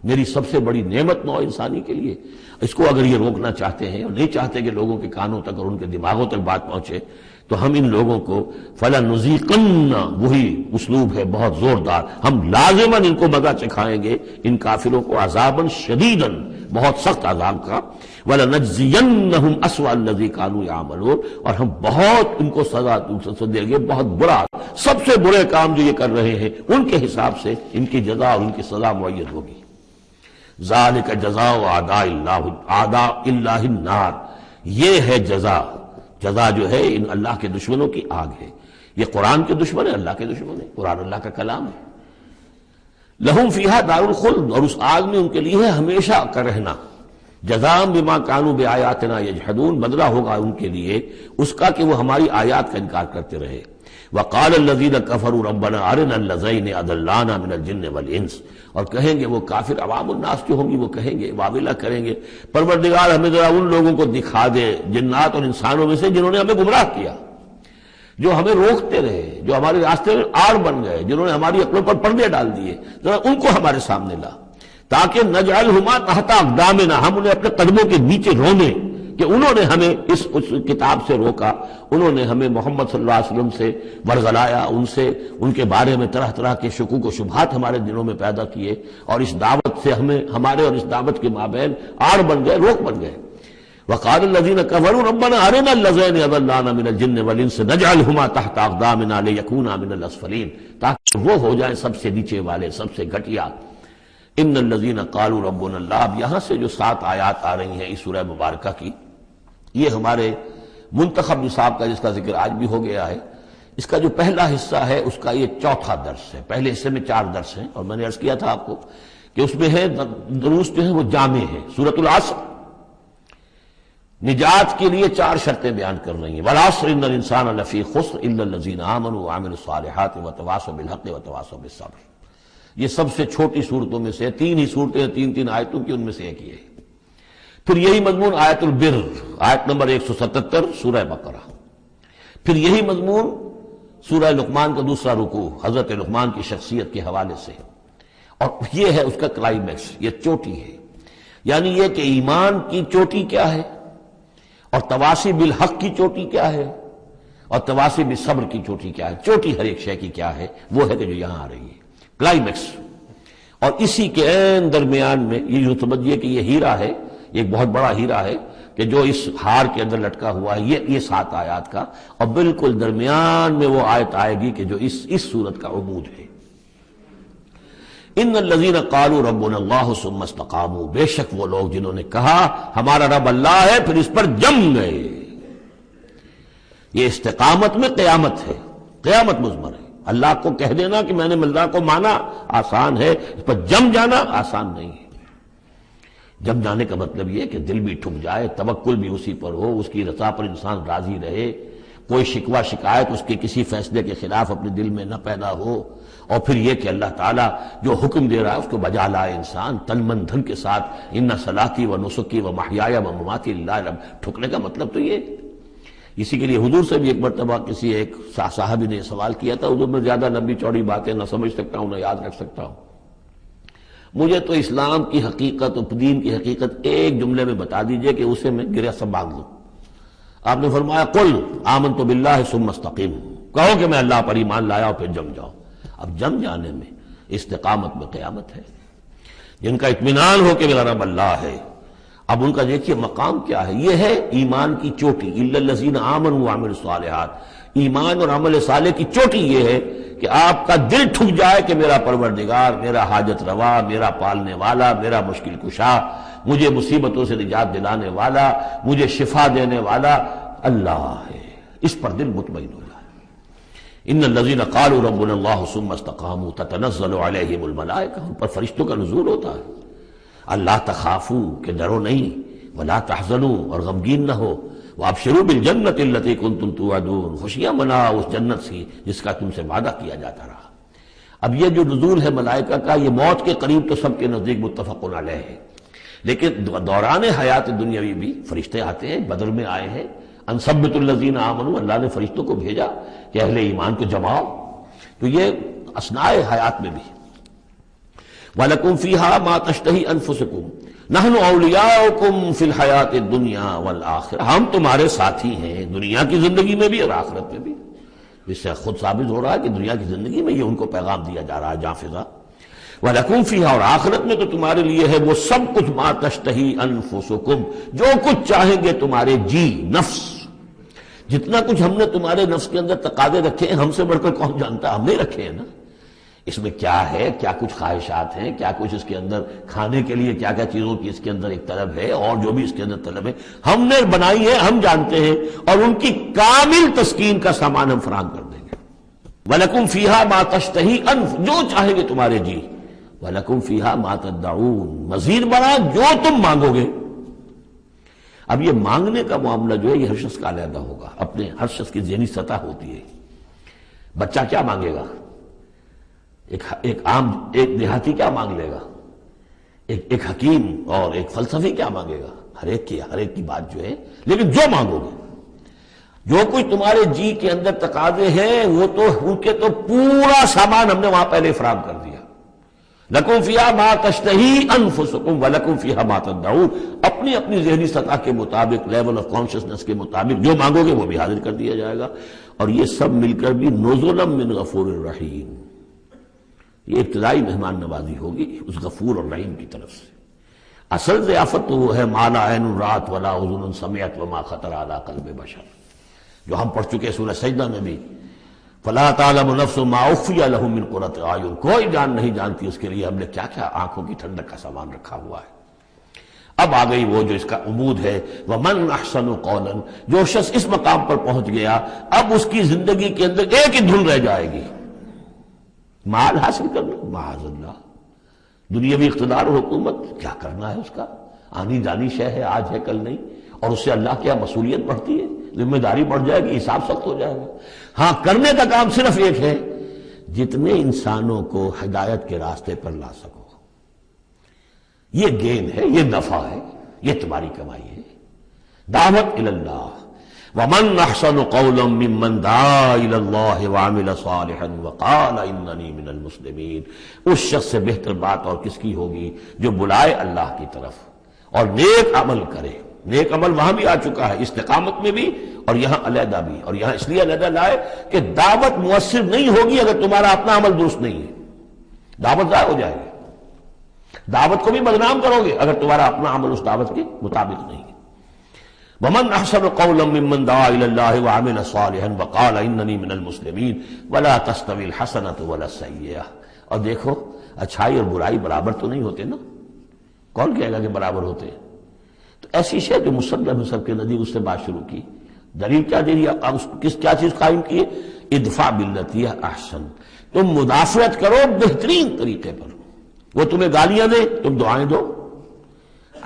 میری سب سے بڑی نعمت نو انسانی کے لیے. اس کو اگر یہ روکنا چاہتے ہیں اور نہیں چاہتے کہ لوگوں کے کانوں تک اور ان کے دماغوں تک بات پہنچے تو ہم ان لوگوں کو فَلَنُذِيقَنَّ، وہی اسلوب ہے بہت زوردار، ہم لازماً ان کو مزہ چکھائیں گے ان کافروں کو عذاباً شدیداً، بہت سخت عذاب کا. وَلَنَجْزِيَنَّهُمْ أَسْوَأَ الَّذِي كَانُوا يَعْمَلُونَ، اور ہم بہت ان کو سزا دیں گے، بہت برا، سب سے برے کام جو یہ کر رہے ہیں ان کے حساب سے ان کی جزا اور ان کی سزا معین ہوگی. ذَلِكَ جَزَاءُ أَعْدَاءِ اللَّهِ النَّارِ، یہ ہے جزا جو ہے ان اللہ کے دشمنوں کی آگ ہے. یہ قرآن کے دشمن ہے، اللہ کے دشمن ہے، قرآن اللہ کا کلام ہے. لہم فیہا دار الخلد، اور اس آگ میں ان کے لیے ہے ہمیشہ کا رہنا. جزاء بما كانوا بآیاتنا یجحدون، بدلہ ہوگا ان کے لیے اس کا کہ وہ ہماری آیات کا انکار کرتے رہے. وقال الذین کفروا ربنا ارنا اللذین اضلانا من الجن والانس، اور کہیں گے وہ کافر عوام الناس جو ہوں گی وہ کہیں گے، واویلا کریں گے، پروردگار ہمیں ذرا ان لوگوں کو دکھا دے جنات اور انسانوں میں سے جنہوں نے ہمیں گمراہ کیا، جو ہمیں روکتے رہے، جو ہمارے راستے میں آڑ بن گئے، جنہوں نے ہماری عقلوں پر پردے ڈال دیے، ذرا ان کو ہمارے سامنے لا تاکہ نجعلہما تحت اقدامنا، ہم انہیں اپنے قدموں کے نیچے رونے کہ انہوں نے ہمیں اس کتاب سے روکا، انہوں نے ہمیں محمد صلی اللہ علیہ وسلم سے ورغلایا، ان کے بارے میں طرح طرح کے شکوک و شبہات ہمارے دلوں میں پیدا کیے، اور اس دعوت سے ہمارے اور اس دعوت کے مابین آڑ بن گئے، روک بن گئے. وقال الذين كفروا ربنا ارنا اللذين اضلانا من الجن والانس نجعلهما تحت اقدامنا ليكونا من الاسفلين، تاکہ وہ ہو جائیں سب سے نیچے والے، سب سے گھٹیا. ان الذين قالوا ربنا اللہ، اب یہاں سے جو 7 آیات آ رہی ہیں اس سورہ مبارکہ کی، یہ ہمارے منتخب نصاب کا جس کا ذکر آج بھی ہو گیا ہے، اس کا جو پہلا حصہ ہے اس کا یہ چوتھا درس ہے. پہلے حصے میں 4 درس ہیں، اور میں نے عرض کیا تھا آپ کو کہ اس میں ہے دروس جو ہیں وہ جامع ہیں. سورۃ العصر نجات کے لیے 4 شرطیں بیان کر رہی ہیں. والعصر ان الانسان لفی خسر الا الذین آمنوا وعملوا الصالحات وتواصوا بالحق وتواصوا بالصبر. یہ سب سے چھوٹی صورتوں میں سے 3 ہی صورتیں، 3 آیتوں کی، ان میں سے ایک یہ ہے. پھر یہی مضمون آیت البر، آیت نمبر 177 سورہ بقرہ. پھر یہی مضمون سورہ لقمان کا دوسرا رکوع، حضرت لقمان کی شخصیت کے حوالے سے، اور یہ ہے اس کا کلائمیکس، یہ چوٹی ہے. یعنی یہ کہ ایمان کی چوٹی کیا ہے، اور تواصی بالحق کی چوٹی کیا ہے، اور تواصی بالصبر کی چوٹی کیا ہے. چوٹی ہر ایک شے کی کیا ہے، وہ ہے کہ جو یہاں آ رہی ہے، کلائمیکس. اور اسی کے عین درمیان میں یہ جو سمجھیے کہ یہ ہیرا ہے، ایک بہت بڑا ہیرا ہے کہ جو اس ہار کے اندر لٹکا ہوا ہے، یہ 7 آیات کا، اور بالکل درمیان میں وہ آیت آئے گی کہ جو اس صورت کا عمود ہے. ان الذین قالوا ربنا اللہ ثم استقاموا، بے شک وہ لوگ جنہوں نے کہا ہمارا رب اللہ ہے پھر اس پر جم گئے. یہ استقامت میں قیامت ہے، قیامت مضمر ہے. اللہ کو کہہ دینا کہ میں نے اللہ کو مانا آسان ہے، اس پر جم جانا آسان نہیں ہے. جم جانے کا مطلب یہ کہ دل بھی ٹھک جائے، توکل بھی اسی پر ہو، اس کی رضا پر انسان راضی رہے، کوئی شکوہ شکایت اس کے کسی فیصلے کے خلاف اپنے دل میں نہ پیدا ہو، اور پھر یہ کہ اللہ تعالیٰ جو حکم دے رہا ہے اس کو بجا لائے انسان تن من دھن کے ساتھ. ان صلاتی و نسکی و محیای و مماتی للہ رب. ٹھکنے کا مطلب تو یہ. اسی کے لیے حضور سے بھی ایک مرتبہ کسی ایک صاحب نے سوال کیا تھا، حضور میں زیادہ لمبی چوڑی باتیں نہ سمجھ سکتا ہوں نہ یاد رکھ سکتا ہوں، مجھے تو اسلام کی حقیقت اور دین کی حقیقت ایک جملے میں بتا دیجئے کہ اسے میں گرہ سب باندھ لوں. آپ نے فرمایا قل آمنت باللہ ثم استقیم، کہو کہ میں اللہ پر ایمان لایا اور پھر جم جاؤ. اب جم جانے میں استقامت میں قیامت ہے. جن کا اطمینان ہو کہ میرا رب اللہ ہے، اب ان کا دیکھیے مقام کیا ہے. یہ ہے ایمان کی چوٹی، الا الذین آمنوا وعملوا الصالحات. ایمان اور عمل صالح کی چوٹی یہ ہے کہ آپ کا دل ٹھک جائے کہ میرا پروردگار، میرا حاجت روا، میرا پالنے والا، میرا مشکل کشا، مجھے مصیبتوں سے نجات دلانے والا، مجھے شفا دینے والا اللہ ہے. اس پر دل مطمئن ہو جائے. ان الذین قالوا ربنا اللہ ثم استقاموا تتنزل علیہم الملائکہ، ان پر فرشتوں کا نزول ہوتا ہے. اللہ تخافوا کہ ڈرو نہیں، ولا تحزنوا اور غمگین نہ ہو، وابشروا بالجنۃ التی کنتم توعدون، خوشیاں مناؤ اس جنت سے جس کا تم سے وعدہ کیا جاتا رہا. اب یہ جو نزول ہے ملائکہ کا، یہ موت کے قریب تو سب کے نزدیک متفق علیہ ہے، لیکن دوران حیات دنیاوی بھی فرشتے آتے ہیں. بدر میں آئے ہیں، ان ثبت الذین آمنوا، اللہ نے فرشتوں کو بھیجا کہ اہل ایمان کو جماؤ. تو یہ اثناء حیات میں بھی. وَلَكُمْ فِيهَا مَا تَشْتَهِي أَنفُسُكُمْ نَحْنُ أَوْلِيَاؤُكُمْ فِي الْحَيَاةِ الدُّنْيَا وَالْآخِرَةِ، ہم تمہارے ساتھی ہیں دنیا کی زندگی میں بھی اور آخرت میں بھی۔ اس سے خود ثابت ہو رہا ہے کہ دنیا کی زندگی میں یہ ان کو پیغام دیا جا رہا ہے جاں فضا۔ وَلَكُمْ فِيهَا، اور آخرت میں تو تمہارے لیے ہے وہ سب کچھ مَا تَشْتَهِي أَنفُسُكُمْ، جو کچھ چاہیں گے تمہارے جی نفس، جتنا کچھ ہم نے تمہارے نفس کے اندر تقاضے رکھے ہیں ہم سے بڑھ کر کون جانتا، ہم نے رکھے ہیں نا۔ اس میں کیا ہے، کیا کچھ خواہشات ہیں، کیا کچھ اس کے اندر کھانے کے لیے کیا کیا چیزوں کی اس کے اندر ایک طلب ہے، اور جو بھی اس کے اندر طلب ہے ہم نے بنائی ہے، ہم جانتے ہیں، اور ان کی کامل تسکین کا سامان ہم فراہم کر دیں گے۔ وَلَكُمْ فِيهَا مَا تَشْتَهِي أَنفُسُكُمْ، جو چاہیں گے تمہارے جی، وَلَكُمْ فِيهَا مَا تَدَّعُونَ، مزید بڑا جو تم مانگو گے۔ اب یہ مانگنے کا معاملہ جو ہے یہ ہر شخص کا علیحدہ ہوگا، اپنے ہر شخص کی ذہنی سطح ہوتی ہے۔ بچہ کیا مانگے گا، ایک دیہاتی کیا مانگ لے گا، ایک حکیم اور ایک فلسفی کیا مانگے گا، ہر ایک کی بات جو ہے، لیکن جو مانگو گے، جو کچھ تمہارے جی کے اندر تقاضے ہیں وہ تو ان کے تو پورا سامان ہم نے وہاں پہلے فراہم کر دیا۔ لَكُمْ فِيهَا مَا تَشْتَهِي أَنفُسُكُمْ وَلَكُمْ فِيهَا مَا تَدَّعُونَ، اپنی ذہنی سطح کے مطابق، لیول آف کانشسنس کے مطابق جو مانگو گے وہ بھی حاضر کر دیا جائے گا، اور یہ سب مل کر بھی نُزُلًا مِّن غَفُورٍ رَحِيمٍ، یہ ابتدائی مہمان نوازی ہوگی اس غفور اور رحیم کی طرف سے۔ اصل ضیافت تو وہ ہے مَا لَا عَيْنٌ رَأَتْ وَلَا أُذُنٌ سَمِعَتْ وَمَا خَطَرَ عَلَىٰ قَلْبِ بَشَرٍ، جو ہم پڑھ چکے سورہ سجدہ میں بھی، فَلَا تَعْلَمُ نَفْسٌ مَا أُخْفِيَ لَهُم مِّن قُرَّةِ أَعْيُنٍ، کوئی جان نہیں جانتی اس کے لیے ہم نے کیا کیا آنکھوں کی ٹھنڈک کا سامان رکھا ہوا ہے۔ اب آ گئی وہ جو اس کا عمود ہے، وَمَنْ أَحْسَنُ قَوْلًا، جو شخص اس مقام پر پہنچ گیا اب اس کی زندگی کے اندر ایک ہی دھن رہ جائے گی، مال حاصل کرنا، معاذ اللہ، دنیاوی اقتدار اور حکومت کیا کرنا ہے، اس کا آنی جانی شے ہے، آج ہے کل نہیں، اور اس سے اللہ کیا مسئولیت بڑھتی ہے، ذمہ داری بڑھ جائے گی، حساب سخت ہو جائے گا۔ ہاں کرنے کا کام صرف ایک ہے، جتنے انسانوں کو ہدایت کے راستے پر لا سکو، یہ گین ہے، یہ نفع ہے، یہ تمہاری کمائی ہے۔ دعوت اللہ، وَمَنْ أَحْسَنُ قَوْلًا مِّمَّنْ دَعَا إِلَى اللَّهِ وَعَمِلَ صَالِحًا وَقَالَ إِنَّنِي مِنَ الْمُسْلِمِينَ، اس شخص سے بہتر بات اور کس کی ہوگی جو بلائے اللہ کی طرف اور نیک عمل کرے۔ نیک عمل وہاں بھی آ چکا ہے، استقامت میں بھی اور یہاں علیحدہ بھی، اور یہاں اس لیے علیحدہ لائے کہ دعوت مؤثر نہیں ہوگی اگر تمہارا اپنا عمل درست نہیں ہے، دعوت ضائع ہو جائے گی۔ دعوت کو بھی بدنام کرو گے اگر تمہارا اپنا عمل اس دعوت کے مطابق نہیں ہے۔ وَمَنْ أَحْسَنُ قَوْلًا مِّمَّنْ دَعَا إِلَى اللَّهِ وَعَمِلَ صَالِحًا وَقَالَ إِنَّنِي مِنَ الْمُسْلِمِينَ وَلَا تَسْتَوِي الْحَسَنَةُ وَلَا السَّيِّئَةُ، اور دیکھو اچھائی اور برائی برابر تو نہیں ہوتے نا، کون کہے گا کہ برابر ہوتے ہیں؟ تو ایسی شے جو مسلم سب کے نزدیک اس سے بات شروع کی، دلیل کیا دے دیا، کیا چیز قائم کی ہے؟ ادفع باللتی ہی احسن، تم مدافعت کرو بہترین طریقے پر، وہ تمہیں گالیاں دے تم دعائیں دو۔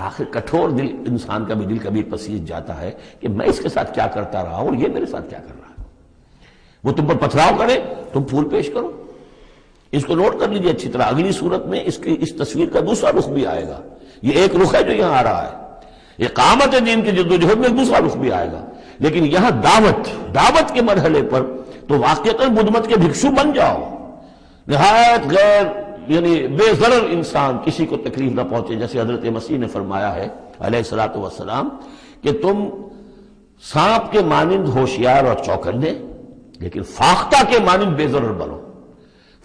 آخر کٹھور دل انسان کا بھی دل کبھی پسیج جاتا ہے کہ میں اس کے ساتھ کیا کرتا رہا ہوں اور یہ میرے ساتھ کیا کر رہا ہے۔ وہ تم پر پتھراؤ کرے تم پھول پیش کرو۔ اس کو نوٹ کر لیجئے اچھی طرح، اگلی صورت میں اس تصویر کا دوسرا رخ بھی آئے گا۔ یہ ایک رخ ہے جو یہاں آ رہا ہے، اقامت دین کی جدوجہد میں دوسرا رخ بھی آئے گا، لیکن یہاں دعوت کے مرحلے پر تو واقعتاً بدھ مت کے بھکشو بن جاؤ، نہایت غیر یعنی بے ضرر انسان، کسی کو تکلیف نہ پہنچے، جیسے حضرت مسیح نے فرمایا ہے علیہ الصلوۃ والسلام کہ تم سانپ کے مانند ہوشیار اور چوکنے لیکن فاختہ کے مانند بے ضرر بنو۔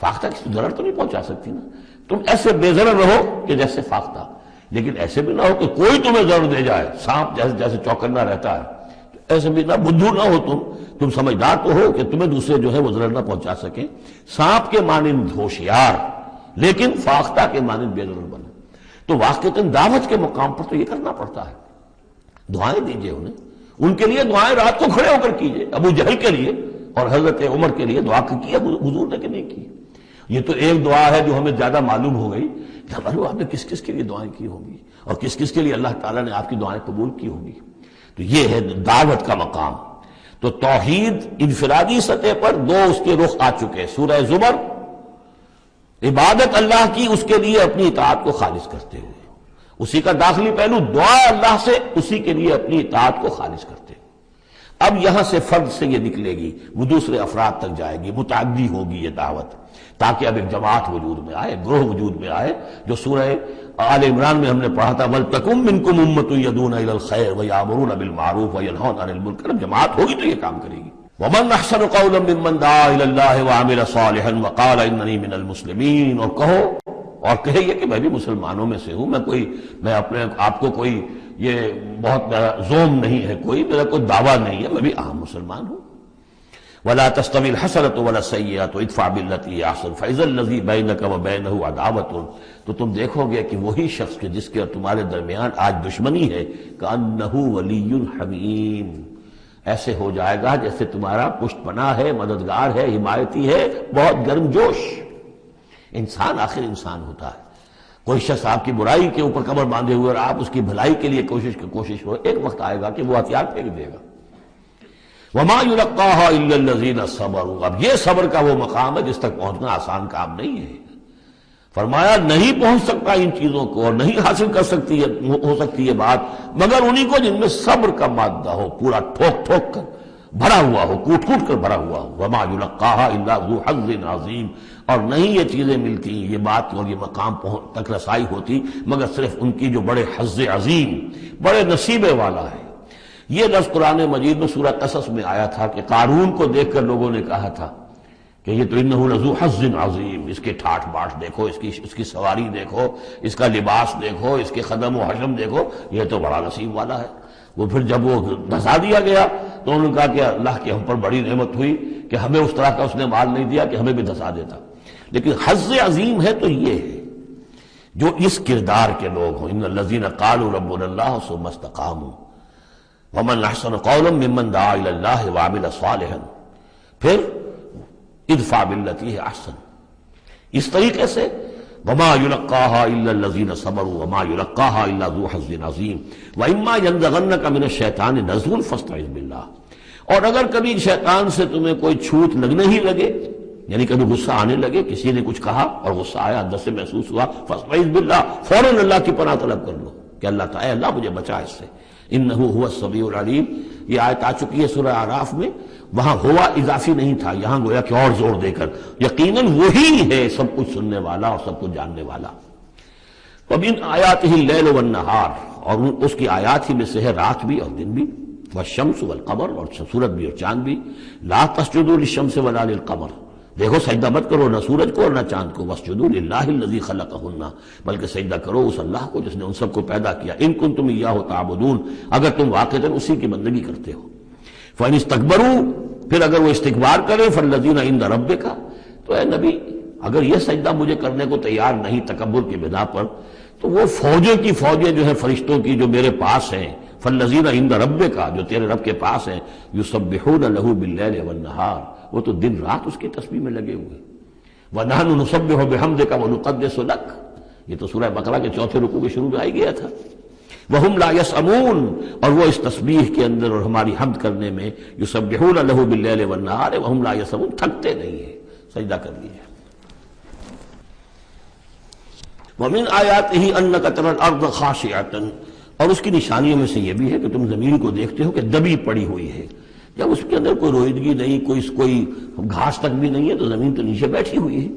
فاختہ کسی ضرر تو نہیں پہنچا سکتی نا، تم ایسے بے ضرر رہو کہ جیسے فاختہ، لیکن ایسے بھی نہ ہو کہ کوئی تمہیں ضرر دے جائے، سانپ جیسے چوکنا رہتا ہے، ایسے بھی نہ بدھو نہ ہو، تم سمجھدار تو ہو کہ تمہیں دوسرے جو ہے وہ ضرر نہ پہنچا سکیں، سانپ کے مانند ہوشیار لیکن فاختہ کے مانند بے ضرر بنو۔ تو واقعتاً دعوت کے مقام پر تو یہ کرنا پڑتا ہے، دعائیں دیجئے انہیں، ان کے لیے دعائیں رات کو کھڑے ہو کر کیجئے، ابو جہل کے لیے اور حضرت عمر کے لیے دعا کی حضور نے کہ نہیں کی۔ یہ تو ایک دعا ہے جو ہمیں زیادہ معلوم ہو گئی کہ ہمارے آپ نے کس کس کے لیے دعائیں کی ہوں گی اور کس کس کے لیے اللہ تعالیٰ نے آپ کی دعائیں قبول کی ہوں گی۔ تو یہ ہے دعوت کا مقام۔ تو توحید انفرادی سطح پر دو اس کے رخ آ چکے، سورہ زمر عبادت اللہ کی، اس کے لیے اپنی اطاعت کو خالص کرتے ہوئے، اسی کا داخلی پہلو دعا اللہ سے، اسی کے لیے اپنی اطاعت کو خالص کرتے ہوئے۔ اب یہاں سے فرد سے یہ نکلے گی، وہ دوسرے افراد تک جائے گی، متعدی ہوگی یہ دعوت، تاکہ اب ایک جماعت وجود میں آئے، گروہ وجود میں آئے، جو سورہ آل عمران میں ہم نے پڑھا تھا وَلْتَكُن مِّنكُمْ أُمَّةٌ يَدْعُونَ إِلَى الْخَيْرِ وَيَأْمُرُونَ بِالْمَعْرُوفِ وَيَنْهَوْنَ عَنِ الْمُنكَرِ، جماعت ہوگی تو یہ کام کرے گی۔ وَمَنْ أَحْسَنُ قَوْلًا مِّمَّنْ دَعَا إِلَى اللَّهِ وَعَمِلَ صَالِحًا وَقَالَ إِنَّنِي مِنَ الْمُسْلِمِينَ، اور کہو اور کہے یہ کہ میں بھی مسلمانوں میں سے ہوں، میں اپنے آپ کو کوئی یہ بہت میرا زوم نہیں ہے، کوئی میرا کوئی دعویٰ نہیں ہے، میں بھی عام مسلمان ہوں۔ وَلَا تَسْتَوِي الْحَسَنَةُ وَلَا السَّيِّئَةُ ادْفَعْ بِالَّتِي هِيَ أَحْسَنُ فَإِذَا الَّذِي بَيْنَكَ وَبَيْنَهُ عَدَاوَةٌ، تو تم دیکھو گے کہ وہی شخص کہ جس کے اور تمہارے درمیان آج دشمنی ہے، كَأَنَّهُ وَلِيٌّ حَمِيمٌ، ایسے ہو جائے گا جیسے تمہارا پشت پناہ ہے، مددگار ہے، حمایتی ہے، بہت گرم جوش۔ انسان آخر انسان ہوتا ہے، کوئی شخص آپ کی برائی کے اوپر کمر باندھے ہوئے اور آپ اس کی بھلائی کے لیے کوشش ہو، ایک وقت آئے گا کہ وہ ہتھیار پھینک دے گا۔ وَمَا يُلَقَّاهَا إِلَّا الَّذِينَ صَبَرُوا، اب یہ صبر کا وہ مقام ہے جس تک پہنچنا آسان کام نہیں ہے۔ فرمایا نہیں پہنچ سکتا ان چیزوں کو اور نہیں حاصل ہو سکتی یہ بات مگر انہی کو جن میں صبر کا مادہ ہو، پورا ٹھوک ٹھوک کر بھرا ہوا ہو، کوٹ کوٹ کر بھرا ہوا ہو۔ وَمَا يُلَقَّاهَا إِلَّا ذُو حَظٍّ عَظِيمٍ، اور نہیں یہ چیزیں ملتی، یہ بات اور یہ مقام تک رسائی ہوتی مگر صرف ان کی جو بڑے حظ عظیم، بڑے نصیبے والا ہے۔ یہ لفظ قرآن مجید میں سورہ قصص میں آیا تھا کہ قارون کو دیکھ کر لوگوں نے کہا تھا کہ یہ تو انہ لذو حظ عظیم، اس کے ٹھاٹ باٹ دیکھو، اس کی سواری دیکھو، اس کا لباس دیکھو، اس کے قدم و حشم دیکھو، یہ تو بڑا نصیب والا ہے۔ وہ پھر جب وہ دھسا دیا گیا تو انہوں نے کہا کہ اللہ کی ہم پر بڑی نعمت ہوئی کہ ہمیں اس طرح کا اس نے مال نہیں دیا کہ ہمیں بھی دھسا دیتا۔ لیکن حظ عظیم ہے تو یہ ہے جو اس کردار کے لوگ ہوں، ان الذین قالوا ربنا اللہ ثم استقاموا وَمَنْ أَحْسَنُ قَوْلًا مِّمَّنْ دَعَا إِلَى اللَّهِ وَعَمِلَ صَالِحًا، پھر ادفع بالتي هي احسن، اس طریقے سے وَمَا يُلَقَّاهَا إِلَّا الَّذِينَ صَبَرُوا وَمَا يُلَقَّاهَا إِلَّا ذُو حَظٍّ عَظِيمٍ وَإِمَّا يَنزَغَنَّكَ مِنَ الشَّيْطَانِ نَزْغٌ فَاسْتَعِذْ بِاللَّهِ، اور اگر کبھی شیطان سے تمہیں کوئی چھوٹ لگنے ہی لگے، یعنی کبھی غصہ آنے لگے، کسی نے کچھ کہا اور غصہ آیا، اندر سے محسوس ہوا، فاستعذ باللہ، فوراً اللہ کی پناہ طلب کر لو کہ اللہ تعالی اللہ مجھے بچا اس سے، انہ هو السمیع العلیم۔ یہ آیت آ چکی ہے سورہ اعراف میں، وہاں ہوا اضافی نہیں تھا، یہاں گویا کہ اور زور دے کر یقیناً وہی ہے سب کچھ سننے والا اور سب کچھ جاننے والا۔ وَمِنْ آیَاتِهِ اللَّيْلُ وَالنَّهَارُ، اور اس کی آیات ہی میں سے ہے رات بھی اور دن بھی، والشمس والقمر، اور سورج بھی اور چاند بھی، لا تسجدوا للشمس ولا للقمر، دیکھو سجدہ مت کرو نہ سورج کو اور نہ چاند کو، واسجدوا للہ الذی خلقہن، بلکہ سجدہ کرو اس اللہ کو جس نے ان سب کو پیدا کیا، ان کنتم ایاہ تعبدون، اگر تم واقعتاً اسی کی بندگی کرتے ہو۔ فإن استکبروا، پھر اگر وہ استکبار کرے، فالذین عند ربک، تو اے نبی اگر یہ سجدہ مجھے کرنے کو تیار نہیں تکبر کی بنا پر، تو وہ فوجوں کی فوجیں جو ہیں فرشتوں کی جو میرے پاس ہیں، فالذین عند ربک، جو تیرے رب کے پاس ہیں، یسبحون لہ باللیل والنہار، وہ تو دن رات اس کی تسبیح میں لگے ہوئے۔ وَنَحْنُ نُسَبِّحُ بِحَمْدِكَ وَنُقَدِّسُ لَكَ، یہ تو سورہ بقرہ کے چوتھے رکوع کے شروع میں آئی گیا تھا۔ وَهُمْ لَا يَسْأَمُونَ، اور وہ اس تسبیح کے اندر اور ہماری حمد کرنے میں، یسبحون لہ باللیل والنہار وَهُمْ لَا يَسْأَمُونَ، تھکتے نہیں ہیں۔ سجدہ کر لیجیے۔ وَمِنْ آیَاتِهِ أَنَّكَ تَرَى الْأَرْضَ خَاشِعَةً، اور اس کی نشانیوں میں سے یہ بھی ہے کہ تم زمین کو دیکھتے ہو کہ دبی پڑی ہوئی ہے، جب اس کے اندر کوئی روئیدگی نہیں، کوئی گھاس تک بھی نہیں ہے تو زمین تو نیچے بیٹھی ہوئی ہے۔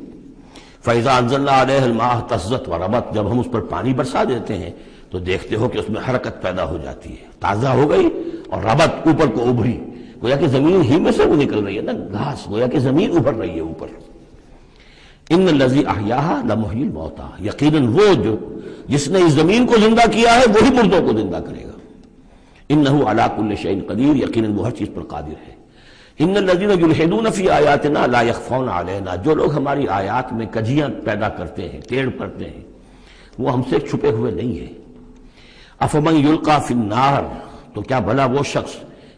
فَإِذَا أَنزَلْنَا عَلَيْهَا الْمَاءَ اهْتَزَّتْ وَرَبَتْ، جب ہم اس پر پانی برسا دیتے ہیں تو دیکھتے ہو کہ اس میں حرکت پیدا ہو جاتی ہے، تازہ ہو گئی اور ربت اوپر کو ابھری، گویا کہ زمین ہی میں سے وہ نکل رہی ہے نا گھاس، گویا کہ زمین ابھر رہی ہے اوپر۔ ان الذی احیاھا لمحیی الموتیٰ، یقیناً وہ جو جس نے اس زمین کو زندہ کیا ہے وہی مردوں کو زندہ کرے گا۔ انہ علی کل شیء قدیر، یقیناً وہ ہر چیز پر قادر ہے۔ ان الذین یلحدون فی آیاتنا لا یخفون علینا، جو لوگ ہماری آیات میں کجیاں پیدا کرتے ہیں، ٹیڑھ کرتے ہیں، وہ ہم سے چھپے ہوئے نہیں ہیں۔ افمن یلقی فی النار، تو کیا بھلا وہ شخص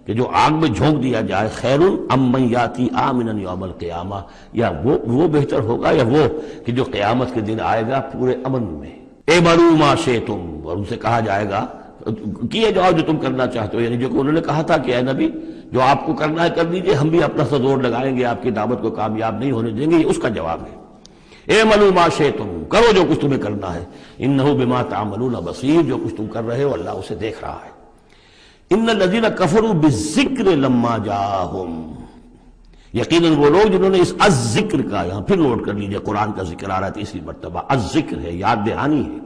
کہ جو آگ میں جھونک دیا جائے، خیر ام من یاتی آمنا یوم القیامہ، یا وہ بہتر ہوگا یا وہ کہ جو قیامت کے دن آئے گا پورے امن میں۔ اعملوا ما شئتم، اور ان سے کہا جائے گا کیے جاؤ جو تم کرنا چاہتے ہو، یعنی جو کہ انہوں نے کہا تھا کہ اے نبی جو آپ کو کرنا ہے کر دیجئے، ہم بھی اپنا سا زور لگائیں گے، آپ کی دعوت کو کامیاب نہیں ہونے دیں گے، یہ اس کا جواب ہے۔ اعملوا ما شئتم، کرو جو کچھ تمہیں کرنا ہے، انہ بما تعملون بصیر، جو کچھ تم کر رہے ہو اللہ اسے دیکھ رہا ہے۔ ان الذین کفروا بالذکر لما جاءہم، یقیناً وہ لوگ جنہوں نے اس الذکر کا، یہاں پھر نوٹ کر لیجئے قرآن کا ذکر آ رہا ہے تیسری مرتبہ، الذکر ہے، یاد دہانی ہے،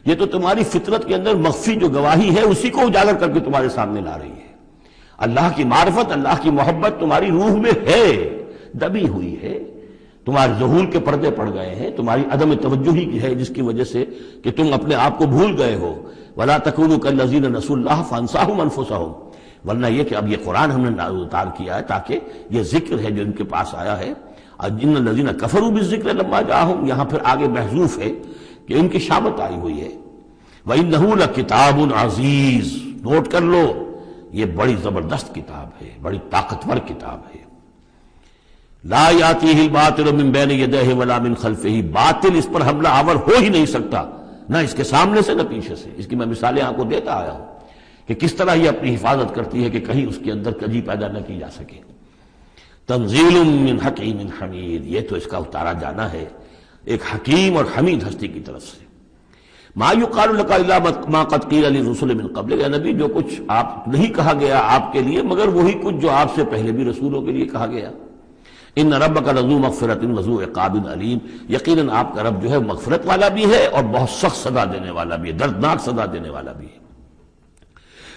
یہ تو تمہاری فطرت کے اندر مخفی جو گواہی ہے اسی کو اجاگر کر کے تمہارے سامنے لا رہی ہے۔ اللہ کی معرفت، اللہ کی محبت تمہاری روح میں ہے، دبی ہوئی ہے، تمہارے ظہور کے پردے پڑ گئے ہیں، تمہاری عدم توجہی کی ہے جس کی وجہ سے کہ تم اپنے آپ کو بھول گئے ہو۔ وَلَا تَكُونُوا كَالَّذِينَ نَسُوا اللَّهَ فَأَنسَاهُمْ أَنفُسَهُمْ، ورنہ یہ کہ اب یہ قرآن ہم نے اتار کیا ہے تاکہ یہ ذکر ہے جو ان کے پاس آیا ہے، ان الذین کفروا بالذکر لما جاءہم، یہاں پھر آگے محذوف ہے کہ ان کی شامت آئی ہوئی ہے۔ وَإِنَّهُ لَكِتَابٌ عَزِیزٌ، نوٹ کر لو یہ بڑی زبردست کتاب ہے، بڑی طاقتور کتاب ہے۔ لا یاتیہ الباطل من بین یدیہ ولا من خلفہ، باطل اس پر حملہ آور ہو ہی نہیں سکتا، نہ اس کے سامنے سے نہ پیچھے سے۔ اس کی میں مثالیں آپ کو دیتا آیا ہوں کہ کس طرح یہ اپنی حفاظت کرتی ہے کہ کہیں اس کے اندر کجی پیدا نہ کی جا سکے۔ تنزیل من حکیم حمید، یہ تو اس کا اتارا جانا ہے ایک حکیم اور حمید ہستی کی طرف سے۔ ما یقال لک الا ما قد قیل للرسل من قبل، یا نبی جو کچھ آپ نہیں کہا گیا آپ کے لیے مگر وہی کچھ جو آپ سے پہلے بھی رسولوں کے لیے کہا گیا۔ ان ربک لذو مغفرۃ وذو عقاب علیم، یقیناً آپ کا رب جو ہے مغفرت والا بھی ہے اور بہت سخت سزا دینے والا بھی ہے، دردناک سزا دینے والا بھی ہے۔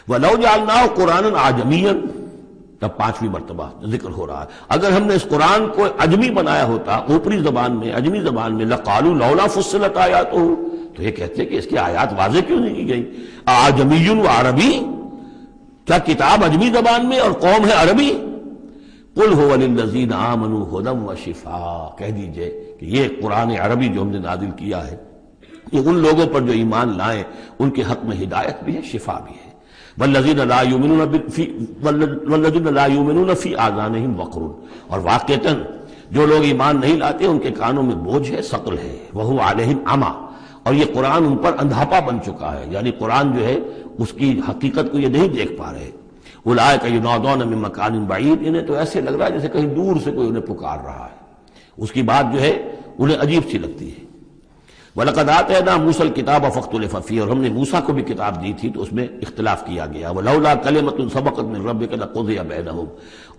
وَلَوْ جَعَلْنَاهُ قُرْآنًا عَجَمِيًّا، تب پانچویں مرتبہ ذکر ہو رہا ہے، اگر ہم نے اس قرآن کو عجمی بنایا ہوتا، اوپری زبان میں، عجمی زبان میں، لَقَالُوا لَوْلَا فُصِّلَتْ آیَاتُهُ، تو یہ کہتے کہ اس کی آیات واضح کیوں نہیں کی گئی؟ اعجمی و عربی، کیا کتاب عجمی زبان میں اور قوم ہے عربی؟ قل هو للذین آمنوا ھدی وشفاء، کہہ دیجئے کہ یہ قرآن عربی جو ہم نے نازل کیا ہے یہ ان لوگوں پر جو ایمان لائیں ان کے حق میں ہدایت بھی ہے، شفا بھی ہے۔ والذین لا یؤمنون فی آذانہم وقر، اور واقعتاً جو لوگ ایمان نہیں لاتے ان کے کانوں میں بوجھ ہے، ثقل ہے، وہو علیہم عمی، اور یہ قرآن ان پر اندھاپا بن چکا ہے، یعنی قرآن جو ہے اس کی حقیقت کو یہ نہیں دیکھ پا رہے۔ اولئک ینادون من مکان بعید، انہیں تو ایسے لگ رہا ہے جیسے کہیں دور سے کوئی انہیں پکار رہا ہے، اس کی بات جو ہے انہیں عجیب سی لگتی ہے۔ وَلَقَدْ آتَيْنَا مُوسَى الْكِتَابَ فَاخْتُلِفَ فِيهِ، اور ہم نے موسیٰ کو بھی کتاب دی تھی تو اس میں اختلاف کیا گیا۔ وَلَوْلَا كَلِمَةٌ سَبَقَتْ مِن رَّبِّكَ لَقُضِيَ بَيْنَهُمْ،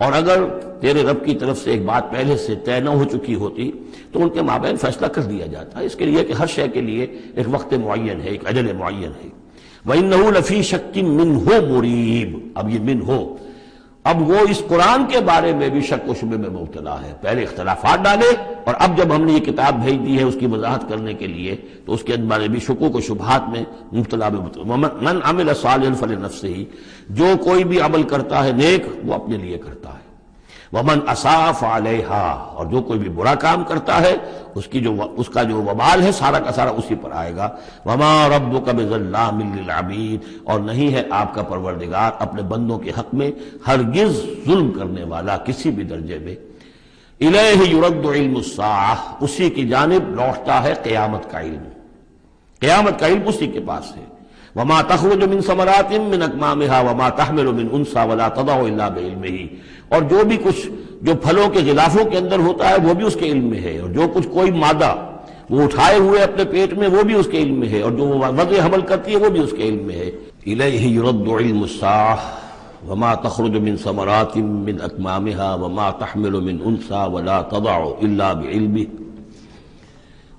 اور اگر تیرے رب کی طرف سے ایک بات پہلے سے طے نہ ہو چکی ہوتی تو ان کے مابین فیصلہ کر دیا جاتا، اس کے لیے کہ ہر شے کے لیے ایک وقت معین ہے، ایک اجل معین ہے۔ وَإِنَّهُ لَفِي شَكٍّ مِّنْهُ مُرِيبٍ، اب یہ من ہو، اب وہ اس قرآن کے بارے میں بھی شک و شبے میں مبتلا ہے، پہلے اختلافات ڈالے اور اب جب ہم نے یہ کتاب بھیج دی ہے اس کی وضاحت کرنے کے لیے تو اس کے بارے بھی شکوک و شبہات میں مبتلا من عمل صالحا فلنفسہ، جو کوئی بھی عمل کرتا ہے نیک وہ اپنے لیے کرتا ہے، ومن اساء فعلیہا، اور جو کوئی بھی برا کام کرتا ہے اس کا جو وبال ہے سارا کا سارا اسی پر آئے گا۔ وما ربک بظلام للعبید، اور نہیں ہے آپ کا پروردگار اپنے بندوں کے حق میں ہرگز ظلم کرنے والا کسی بھی درجے میں۔ الیہ یرد علم الساعہ، اسی کی جانب لوٹتا ہے قیامت کا علم، قیامت کا علم اسی کے پاس ہے۔ وما تخرج من ثمرات من اکمامها وما تحمل من انثى ولا تضع الا بعلمه، اور جو بھی کچھ جو پھلوں کے غلافوں کے اندر ہوتا ہے وہ بھی اس کے علم میں ہے، اور جو کچھ کوئی مادہ وہ اٹھائے ہوئے اپنے پیٹ میں وہ بھی اس کے علم میں ہے، اور جو وہ وضع حمل کرتی ہے وہ بھی اس کے علم میں ہے۔ الیہ یرد علم الساعہ وما تخرج من ثمرات من اکمامها وما تحمل من انثى ولا تضع الا بعلمه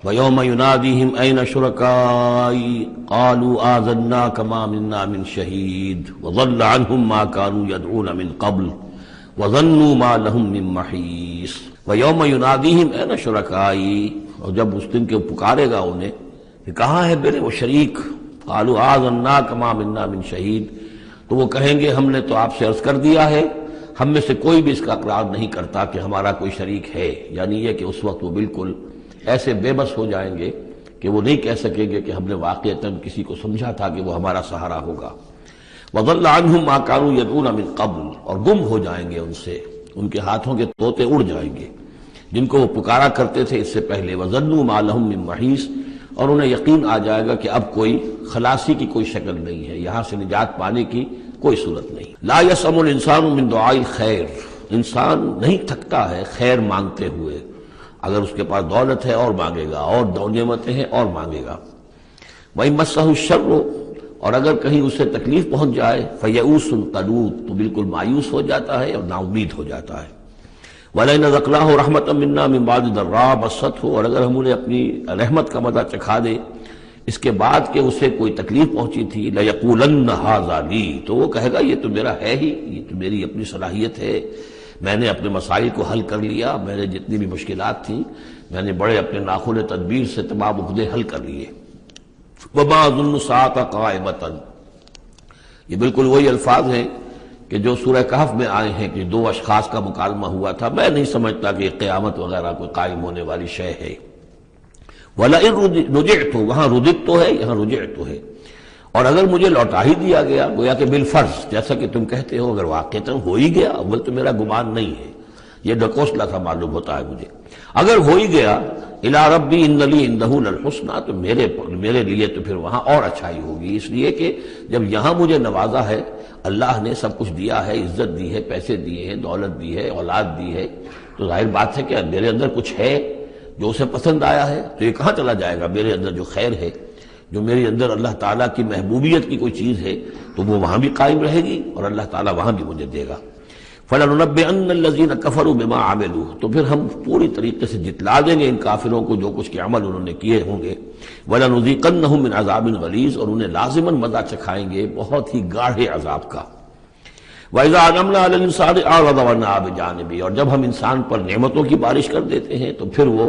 وَيَوْمَ يُنَادِيهِمْ أَيْنَ شُرَكَائِي قَالُوا آذَنَّاكَ مَا مِنَّا مِنْ شَهِيدٍ وَضَلَّ عَنْهُمْ مَا كَانُوا يَدْعُونَ مِنْ قَبْلُ وَظَنُّوا مَا لَهُمْ مِنْ مَحِيصٍ وَيَوْمَ يُنَادِيهِمْ أَيْنَ شُرَكَائِي، اور جب اس دن کے پکارے گا انہیں کہ کہاں ہے میرے وہ شریک، قَالُوا آذَنَّاكَ مَا مِنَّا مِنْ شَهِيدٍ، تو وہ کہیں گے ہم نے تو آپ سے عرض کر دیا ہے، ہم میں سے کوئی بھی اس کا اقرار نہیں کرتا کہ ہمارا کوئی شریک ہے، یعنی یہ کہ اس وقت وہ بالکل ایسے بے بس ہو جائیں گے کہ وہ نہیں کہہ سکیں گے کہ ہم نے واقعتاً کسی کو سمجھا تھا کہ وہ ہمارا سہارا ہوگا۔ وَضَلَّ عَنْهُمْ مَا كَانُوا يَدْعُونَ مِنْ قَبْلُ، اور گم ہو جائیں گے ان سے، ان کے ہاتھوں کے طوطے اڑ جائیں گے جن کو وہ پکارا کرتے تھے اس سے پہلے۔ وَظَنُّوا مَا لَهُم مِّن مَّحِيصٍ، اور انہیں یقین آ جائے گا کہ اب کوئی خلاصی کی کوئی شکل نہیں ہے، یہاں سے نجات پانے کی کوئی صورت نہیں۔ لَا يَسْأَمُ الْإِنسَانُ مِنْ دُعَاءِ الْخَيْرِ، انسان نہیں تھکتا ہے خیر مانگتے ہوئے، اگر اس کے پاس دولت ہے اور مانگے گا، اور نعمتیں ہیں اور مانگے گا۔ وَإِن مَسَّهُ الشَّرُّ، اور اگر کہیں اسے تکلیف پہنچ جائے فیئوس قنوط، تو بالکل مایوس ہو جاتا ہے اور نا امید ہو جاتا ہے۔ وَلَئِنْ أَذَقْنَاهُ رَحْمَةً مِنَّا مِنْ بَعْدِ ضَرَّاءٍ مَسَّتْهُ، اور اگر ہم انہیں اپنی رحمت کا مزہ چکھا دے اس کے بعد کہ اسے کوئی تکلیف پہنچی تھی، لَيَقُولَنَّ هَٰذَا لِي، تو وہ کہے گا یہ تو میرا ہے ہی، یہ تو میری اپنی صلاحیت ہے، میں نے اپنے مسائل کو حل کر لیا، میرے جتنی بھی مشکلات تھیں میں نے بڑے اپنے ناخن تدبیر سے تمام عقدے حل کر لیے۔ وَمَا أَظُنُّ السَّاعَةَ قَائِمَةً، یہ بالکل وہی الفاظ ہیں کہ جو سورہ کہف میں آئے ہیں کہ دو اشخاص کا مکالمہ ہوا تھا، میں نہیں سمجھتا کہ قیامت وغیرہ کوئی قائم ہونے والی شے ہے۔ وَلَئِن رُجِعْتُ، وہاں رُدِدْتُ تو ہے، یہاں رُجِعْتُ تو ہے، اور اگر مجھے لوٹا ہی دیا گیا، گویا کہ بالفرض جیسا کہ تم کہتے ہو، اگر واقعتاً ہو ہی گیا، اول تو میرا گمان نہیں ہے، یہ ڈکوسلا تھا معلوم ہوتا ہے مجھے، اگر ہو ہی گیا اِلَىٰ رَبِّي إِنَّ لِي عِندَهُ لَلْحُسْنَىٰ، تو میرے لیے تو پھر وہاں اور اچھائی ہوگی، اس لیے کہ جب یہاں مجھے نوازا ہے، اللہ نے سب کچھ دیا ہے، عزت دی ہے، پیسے دیے ہیں، دولت دی ہے، اولاد دی ہے، تو ظاہر بات ہے کہ میرے اندر کچھ ہے جو اسے پسند آیا ہے، تو یہ کہاں چلا جائے گا؟ میرے اندر جو خیر ہے، جو میرے اندر اللہ تعالیٰ کی محبوبیت کی کوئی چیز ہے، تو وہ وہاں بھی قائم رہے گی اور اللہ تعالیٰ وہاں بھی مجھے دے گا۔ فَلَنُنَبِّئَنَّ الَّذِينَ كَفَرُوا بِمَا عَمِلُوا، تو پھر ہم پوری طریقے سے جتلا دیں گے ان کافروں کو جو کچھ کے عمل انہوں نے کیے ہوں گے۔ وَلَنُذِيقَنَّهُم مِّنْ عَذَابٍ غَلِيظٍ، اور انہیں لازماً مزہ چکھائیں گے بہت ہی گاڑھے عذاب کا۔ وَإِذَا أَنْعَمْنَا عَلَى الْإِنسَانِ أَعْرَضَ وَنَأَىٰ بِجَانِبِهِ، اور جب ہم انسان پر نعمتوں کی بارش کر دیتے ہیں تو پھر وہ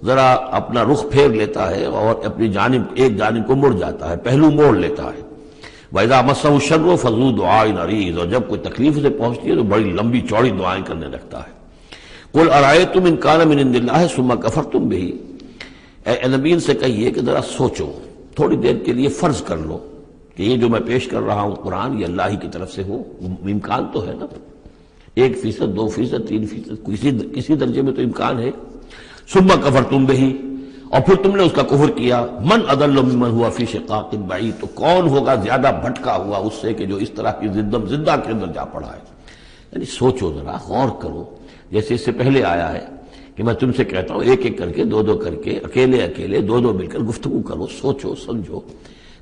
ذرا اپنا رخ پھیر لیتا ہے اور اپنی جانب ایک جانب کو مڑ جاتا ہے، پہلو موڑ لیتا ہے۔ وَإِذَا مَسَّهُ الشَّرُّ فَذُو دُعَاءٍ عَرِيضٍ، اور جب کوئی تکلیف اسے پہنچتی ہے تو بڑی لمبی چوڑی دعائیں کرنے لگتا ہے۔ قُلْ أَرَأَيْتُمْ إِنْ كَانَ مِنْ عِنْدِ اللَّهِ ثُمَّ كَفَرْتُمْ بِهِ، اے نبی سے کہیے کہ ذرا سوچو، تھوڑی دیر کے لیے فرض کر لو کہ یہ جو میں پیش کر رہا ہوں قرآن یہ اللہ ہی کی طرف سے ہو، امکان تو ہے نا، 1%، 2%، 3%، کسی درجے میں تو امکان ہے۔ ثُمَّ كَفَرْتُمْ بِهِ، اور پھر تم نے اس کا کفر کیا، من اضل ممن ہوا فی شقاق بعید، تو کون ہوگا زیادہ بھٹکا ہوا اس سے کہ جو اس طرح کی زدہ کے اندر جا پڑا ہے۔ یعنی سوچو ذرا، غور کرو، جیسے اس سے پہلے آیا ہے کہ میں تم سے کہتا ہوں ایک ایک کر کے، دو دو کر کے، اکیلے اکیلے، دو دو مل کر گفتگو کرو، سوچو سمجھو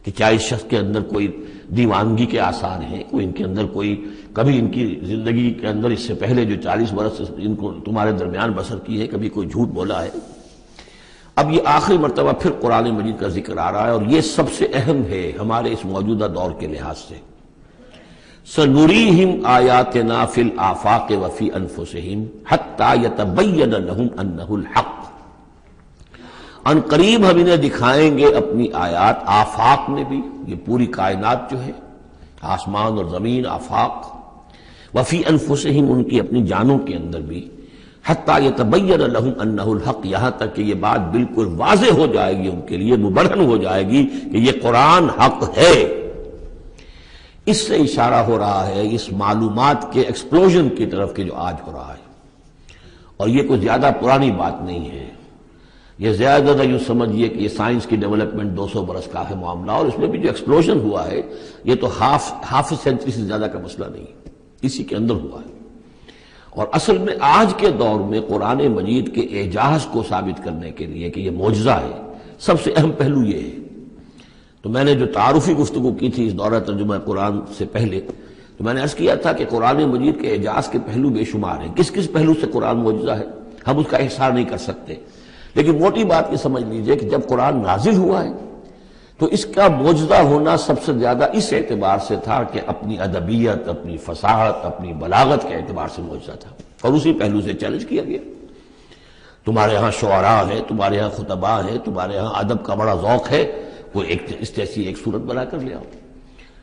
کہ کیا اس شخص کے اندر کوئی دیوانگی کے آثار ہیں، کوئی ان کے اندر کوئی کبھی ان کی زندگی کے اندر اس سے پہلے جو 40 برس ان کو تمہارے درمیان بسر کی ہے کبھی کوئی جھوٹ بولا ہے۔ اب یہ آخری مرتبہ پھر قرآن مجید کا ذکر آ رہا ہے اور یہ سب سے اہم ہے ہمارے اس موجودہ دور کے لحاظ سے۔ سَنُرِيهِمْ آيَاتِنَا فِي الْآفَاقِ وَفِي أَنفُسِهِمْ حَتَّى يَتَبَيَّنَ لَهُمْ أَنَّهُ الْحَقُّ، ان قریب ہم انہیں دکھائیں گے اپنی آیات، آفاق میں بھی، یہ پوری کائنات جو ہے، آسمان اور زمین، آفاق، وفی انفسہم، ان کی اپنی جانوں کے اندر بھی، حتیٰ یتبین لہم انہ الحق، یہاں تک کہ یہ بات بالکل واضح ہو جائے گی ان کے لیے، مبرہن ہو جائے گی کہ یہ قرآن حق ہے۔ اس سے اشارہ ہو رہا ہے اس معلومات کے ایکسپلوژن کی طرف کہ جو آج ہو رہا ہے، اور یہ کوئی زیادہ پرانی بات نہیں ہے، یہ زیادہ یوں سمجھیے کہ یہ سائنس کی ڈیولپمنٹ 200 برس کا ہے معاملہ، اور اس میں بھی جو ایکسپلوژن ہوا ہے یہ تو ہاف سینچری سے زیادہ کا مسئلہ نہیں، اسی کے اندر ہوا ہے۔ اور اصل میں آج کے دور میں قرآن مجید کے اعجاز کو ثابت کرنے کے لیے کہ یہ معجزہ ہے، سب سے اہم پہلو یہ ہے۔ تو میں نے جو تعارفی گفتگو کی تھی اس دورہ ترجمہ قرآن سے پہلے، تو میں نے عرض کیا تھا کہ قرآن مجید کے اعجاز کے پہلو بے شمار ہیں، کس کس پہلو سے قرآن معجزہ ہے ہم اس کا احصار نہیں کر سکتے، لیکن موٹی بات یہ سمجھ لیجئے کہ جب قرآن نازل ہوا ہے تو اس کا معجزہ ہونا سب سے زیادہ اس اعتبار سے تھا کہ اپنی ادبیت، اپنی فصاحت، اپنی بلاغت کے اعتبار سے معجزہ تھا، اور اسی پہلو سے چیلنج کیا گیا۔ تمہارے ہاں شعراء ہیں، تمہارے ہاں خطباء ہیں، تمہارے ہاں ادب کا بڑا ذوق ہے، کوئی اس جیسی ایک صورت بنا کر لے آؤ۔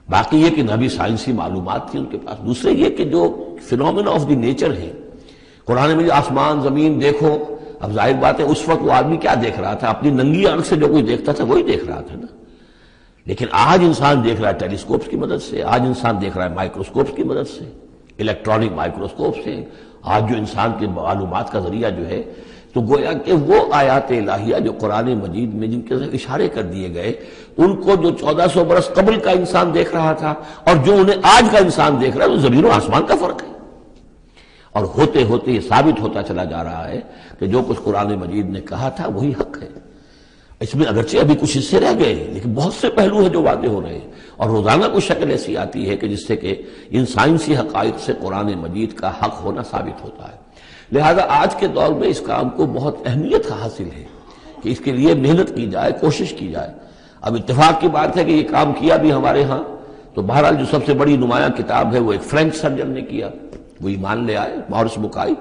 باقی یہ کہ نہ بھی سائنسی معلومات تھی ان کے پاس، دوسرے یہ کہ جو فینومینا آف دی نیچر ہے قرآن میں، آسمان زمین دیکھو، اب ظاہر بات ہے اس وقت وہ آدمی کیا دیکھ رہا تھا، اپنی ننگی آنکھ سے جو کوئی دیکھتا تھا وہی دیکھ رہا تھا نا، لیکن آج انسان دیکھ رہا ہے ٹیلیسکوپس کی مدد سے، آج انسان دیکھ رہا ہے مائکروسکوپس کی مدد سے، الیکٹرانک مائکروسکوپ سے، آج جو انسان کے معلومات کا ذریعہ جو ہے، تو گویا کہ وہ آیات الہیہ جو قرآن مجید میں جن کے اشارے کر دیے گئے، ان کو جو 1400 برس قبل کا انسان دیکھ رہا تھا اور جو انہیں آج کا انسان دیکھ رہا ہے، وہ زمین و آسمان کا فرق ہے۔ اور ہوتے ہوتے یہ ثابت ہوتا چلا جا رہا ہے کہ جو کچھ قرآن مجید نے کہا تھا وہی حق ہے۔ اس میں اگرچہ ابھی کچھ حصے رہ گئے لیکن بہت سے پہلو ہیں جو واضح ہو رہے ہیں، اور روزانہ کوئی شکل ایسی آتی ہے کہ جس سے کہ ان سائنسی حقائق سے قرآن مجید کا حق ہونا ثابت ہوتا ہے۔ لہذا آج کے دور میں اس کام کو بہت اہمیت حاصل ہے کہ اس کے لیے محنت کی جائے، کوشش کی جائے۔ اب اتفاق کی بات ہے کہ یہ کام کیا بھی ہمارے ہاں، تو بہرحال جو سب سے بڑی نمایاں کتاب ہے وہ ایک فرینچ سرجن نے کیا، وہ ایمان لے آئے، مورس بکائی۔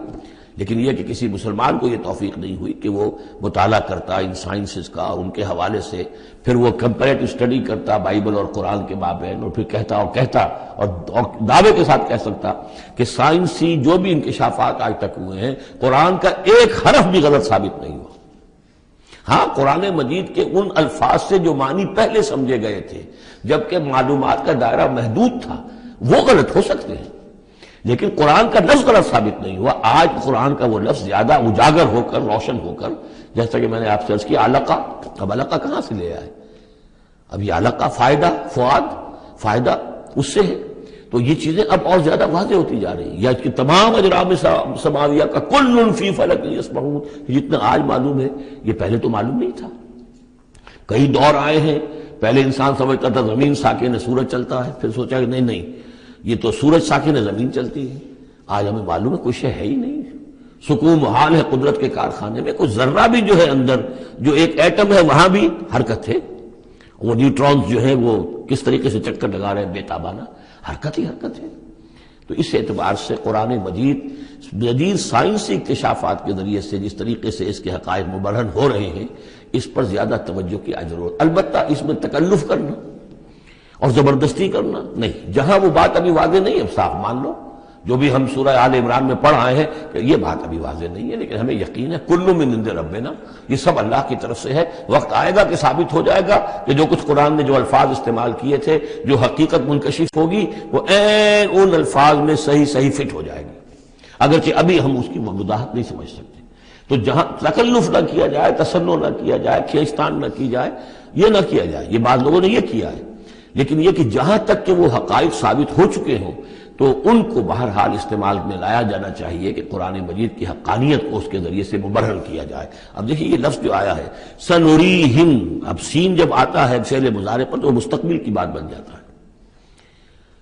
لیکن یہ کہ کسی مسلمان کو یہ توفیق نہیں ہوئی کہ وہ مطالعہ کرتا ان سائنسز کا اور ان کے حوالے سے پھر وہ کمپیریٹو اسٹڈی کرتا بائبل اور قرآن کے مابین، اور پھر کہتا اور دعوے کے ساتھ کہہ سکتا کہ سائنسی جو بھی انکشافات آج تک ہوئے ہیں قرآن کا ایک حرف بھی غلط ثابت نہیں ہوا۔ ہاں، قرآن مجید کے ان الفاظ سے جو معنی پہلے سمجھے گئے تھے جبکہ معلومات کا دائرہ محدود تھا وہ غلط ہو سکتے ہیں، لیکن قرآن کا لفظ غلط ثابت نہیں ہوا۔ آج قرآن کا وہ لفظ زیادہ اجاگر ہو کر، روشن ہو کر، جیسا کہ میں نے آپ سے عرض کیا علقہ، اب علقہ کہاں سے لے آئے؟ اب یہ علقہ فائدہ، فؤاد، فائدہ اس سے ہے، تو یہ چیزیں اب اور زیادہ واضح ہوتی جا رہی ہیں۔ یا اس کی تمام اجرام سماویہ کا کل فی فلک یسبحون، جتنا آج معلوم ہے یہ پہلے تو معلوم نہیں تھا۔ کئی دور آئے ہیں، پہلے انسان سمجھتا تھا زمین ساکن ہے، سورج چلتا ہے، پھر سوچا کہ نہیں یہ تو سورج ساکن ہے، زمین چلتی ہے۔ آج ہمیں معلوم ہے کوئی شے ہے ہی نہیں، سکون محال ہے قدرت کے کارخانے میں، کوئی ذرہ بھی جو ہے اندر، جو ایک ایٹم ہے وہاں بھی حرکت ہے، وہ نیوٹرونز جو ہیں وہ کس طریقے سے چکر لگا رہے ہیں بے تابانہ، حرکت ہی حرکت ہے۔ تو اس اعتبار سے قرآن مجید جدید سائنسی اکتشافات کے ذریعے سے جس طریقے سے اس کے حقائق مبرہن ہو رہے ہیں، اس پر زیادہ توجہ کی ضرورت۔ البتہ اس میں تکلف کرنا اور زبردستی کرنا نہیں، جہاں وہ بات ابھی واضح نہیں اب صاف مان لو، جو بھی ہم سورہ آل عمران میں پڑھ آئے ہیں کہ یہ بات ابھی واضح نہیں ہے، لیکن ہمیں یقین ہے کل من عند ربنا، یہ سب اللہ کی طرف سے ہے۔ وقت آئے گا کہ ثابت ہو جائے گا کہ جو کچھ قرآن نے جو الفاظ استعمال کیے تھے، جو حقیقت منکشف ہوگی وہ عین ان الفاظ میں صحیح فٹ ہو جائے گی، اگرچہ ابھی ہم اس کی وضاحت نہیں سمجھ سکتے۔ تو جہاں تکلف نہ کیا جائے، تصنع نہ کیا جائے، کھینچتان نہ کی جائے، یہ نہ کیا جائے، یہ بعض لوگوں نے یہ کیا ہے، لیکن یہ کہ جہاں تک کہ وہ حقائق ثابت ہو چکے ہوں تو ان کو بہرحال استعمال میں لایا جانا چاہیے کہ قرآن مجید کی حقانیت کو اس کے ذریعے سے مبرہن کیا جائے۔ اب دیکھیے یہ لفظ جو آیا ہے سنوریہم، اب سین جب آتا ہے فعل مضارع پر تو وہ مستقبل کی بات بن جاتا ہے،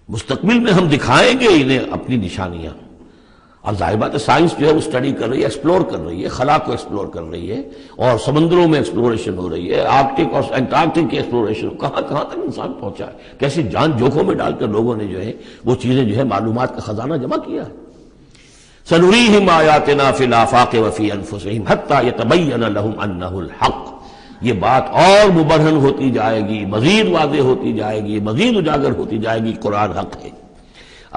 مستقبل میں ہم دکھائیں گے انہیں اپنی نشانیاں۔ اب ظاہر بات ہے سائنس جو ہے وہ اسٹڈی کر رہی ہے، ایکسپلور کر رہی ہے، خلا کو ایکسپلور کر رہی ہے، اور سمندروں میں ایکسپلوریشن ہو رہی ہے، آرکٹک اور انٹارکٹک کی ایکسپلوریشن، کہاں تک انسان پہنچا ہے، کیسی جان جوکھوں میں ڈال کر لوگوں نے جو ہے وہ چیزیں جو ہے معلومات کا خزانہ جمع کیا ہے۔ سنریہم آیاتنا فی الآفاق وفی انفسہم حتی یتبین لہم انہ الحق، یہ بات اور مبرہن ہوتی جائے گی، مزید واضح ہوتی جائے گی، مزید اجاگر ہوتی جائے گی، قرآن حق ہے۔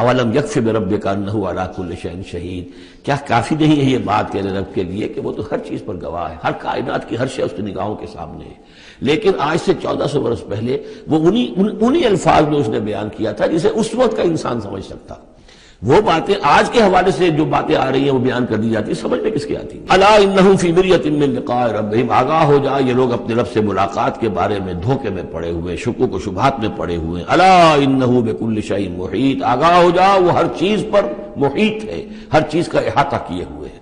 اولم یکفی بربک انہ علی کل شیء شہید، کیا کافی نہیں ہے یہ بات تیرے رب کے لیے کہ وہ تو ہر چیز پر گواہ ہے، ہر کائنات کی ہر شے اس کی نگاہوں کے سامنے ہے۔ لیکن آج سے 1400 برس پہلے وہ انہی الفاظ میں اس نے بیان کیا تھا جسے اس وقت کا انسان سمجھ سکتا۔ وہ باتیں آج کے حوالے سے جو باتیں آ رہی ہیں وہ بیان کر دی جاتی ہیں، سمجھ میں کس کی آتی ہیں؟ الا انہم فی مریۃ من لقاء ربہم، آگاہ ہو جا یہ لوگ اپنے رب سے ملاقات کے بارے میں دھوکے میں پڑے ہوئے، شکوک و شبہات میں پڑے ہوئے۔ الا انہ بکل شیء محیط، آگاہ ہو جا وہ ہر چیز پر محیط ہے، ہر چیز کا احاطہ کیے ہوئے ہے۔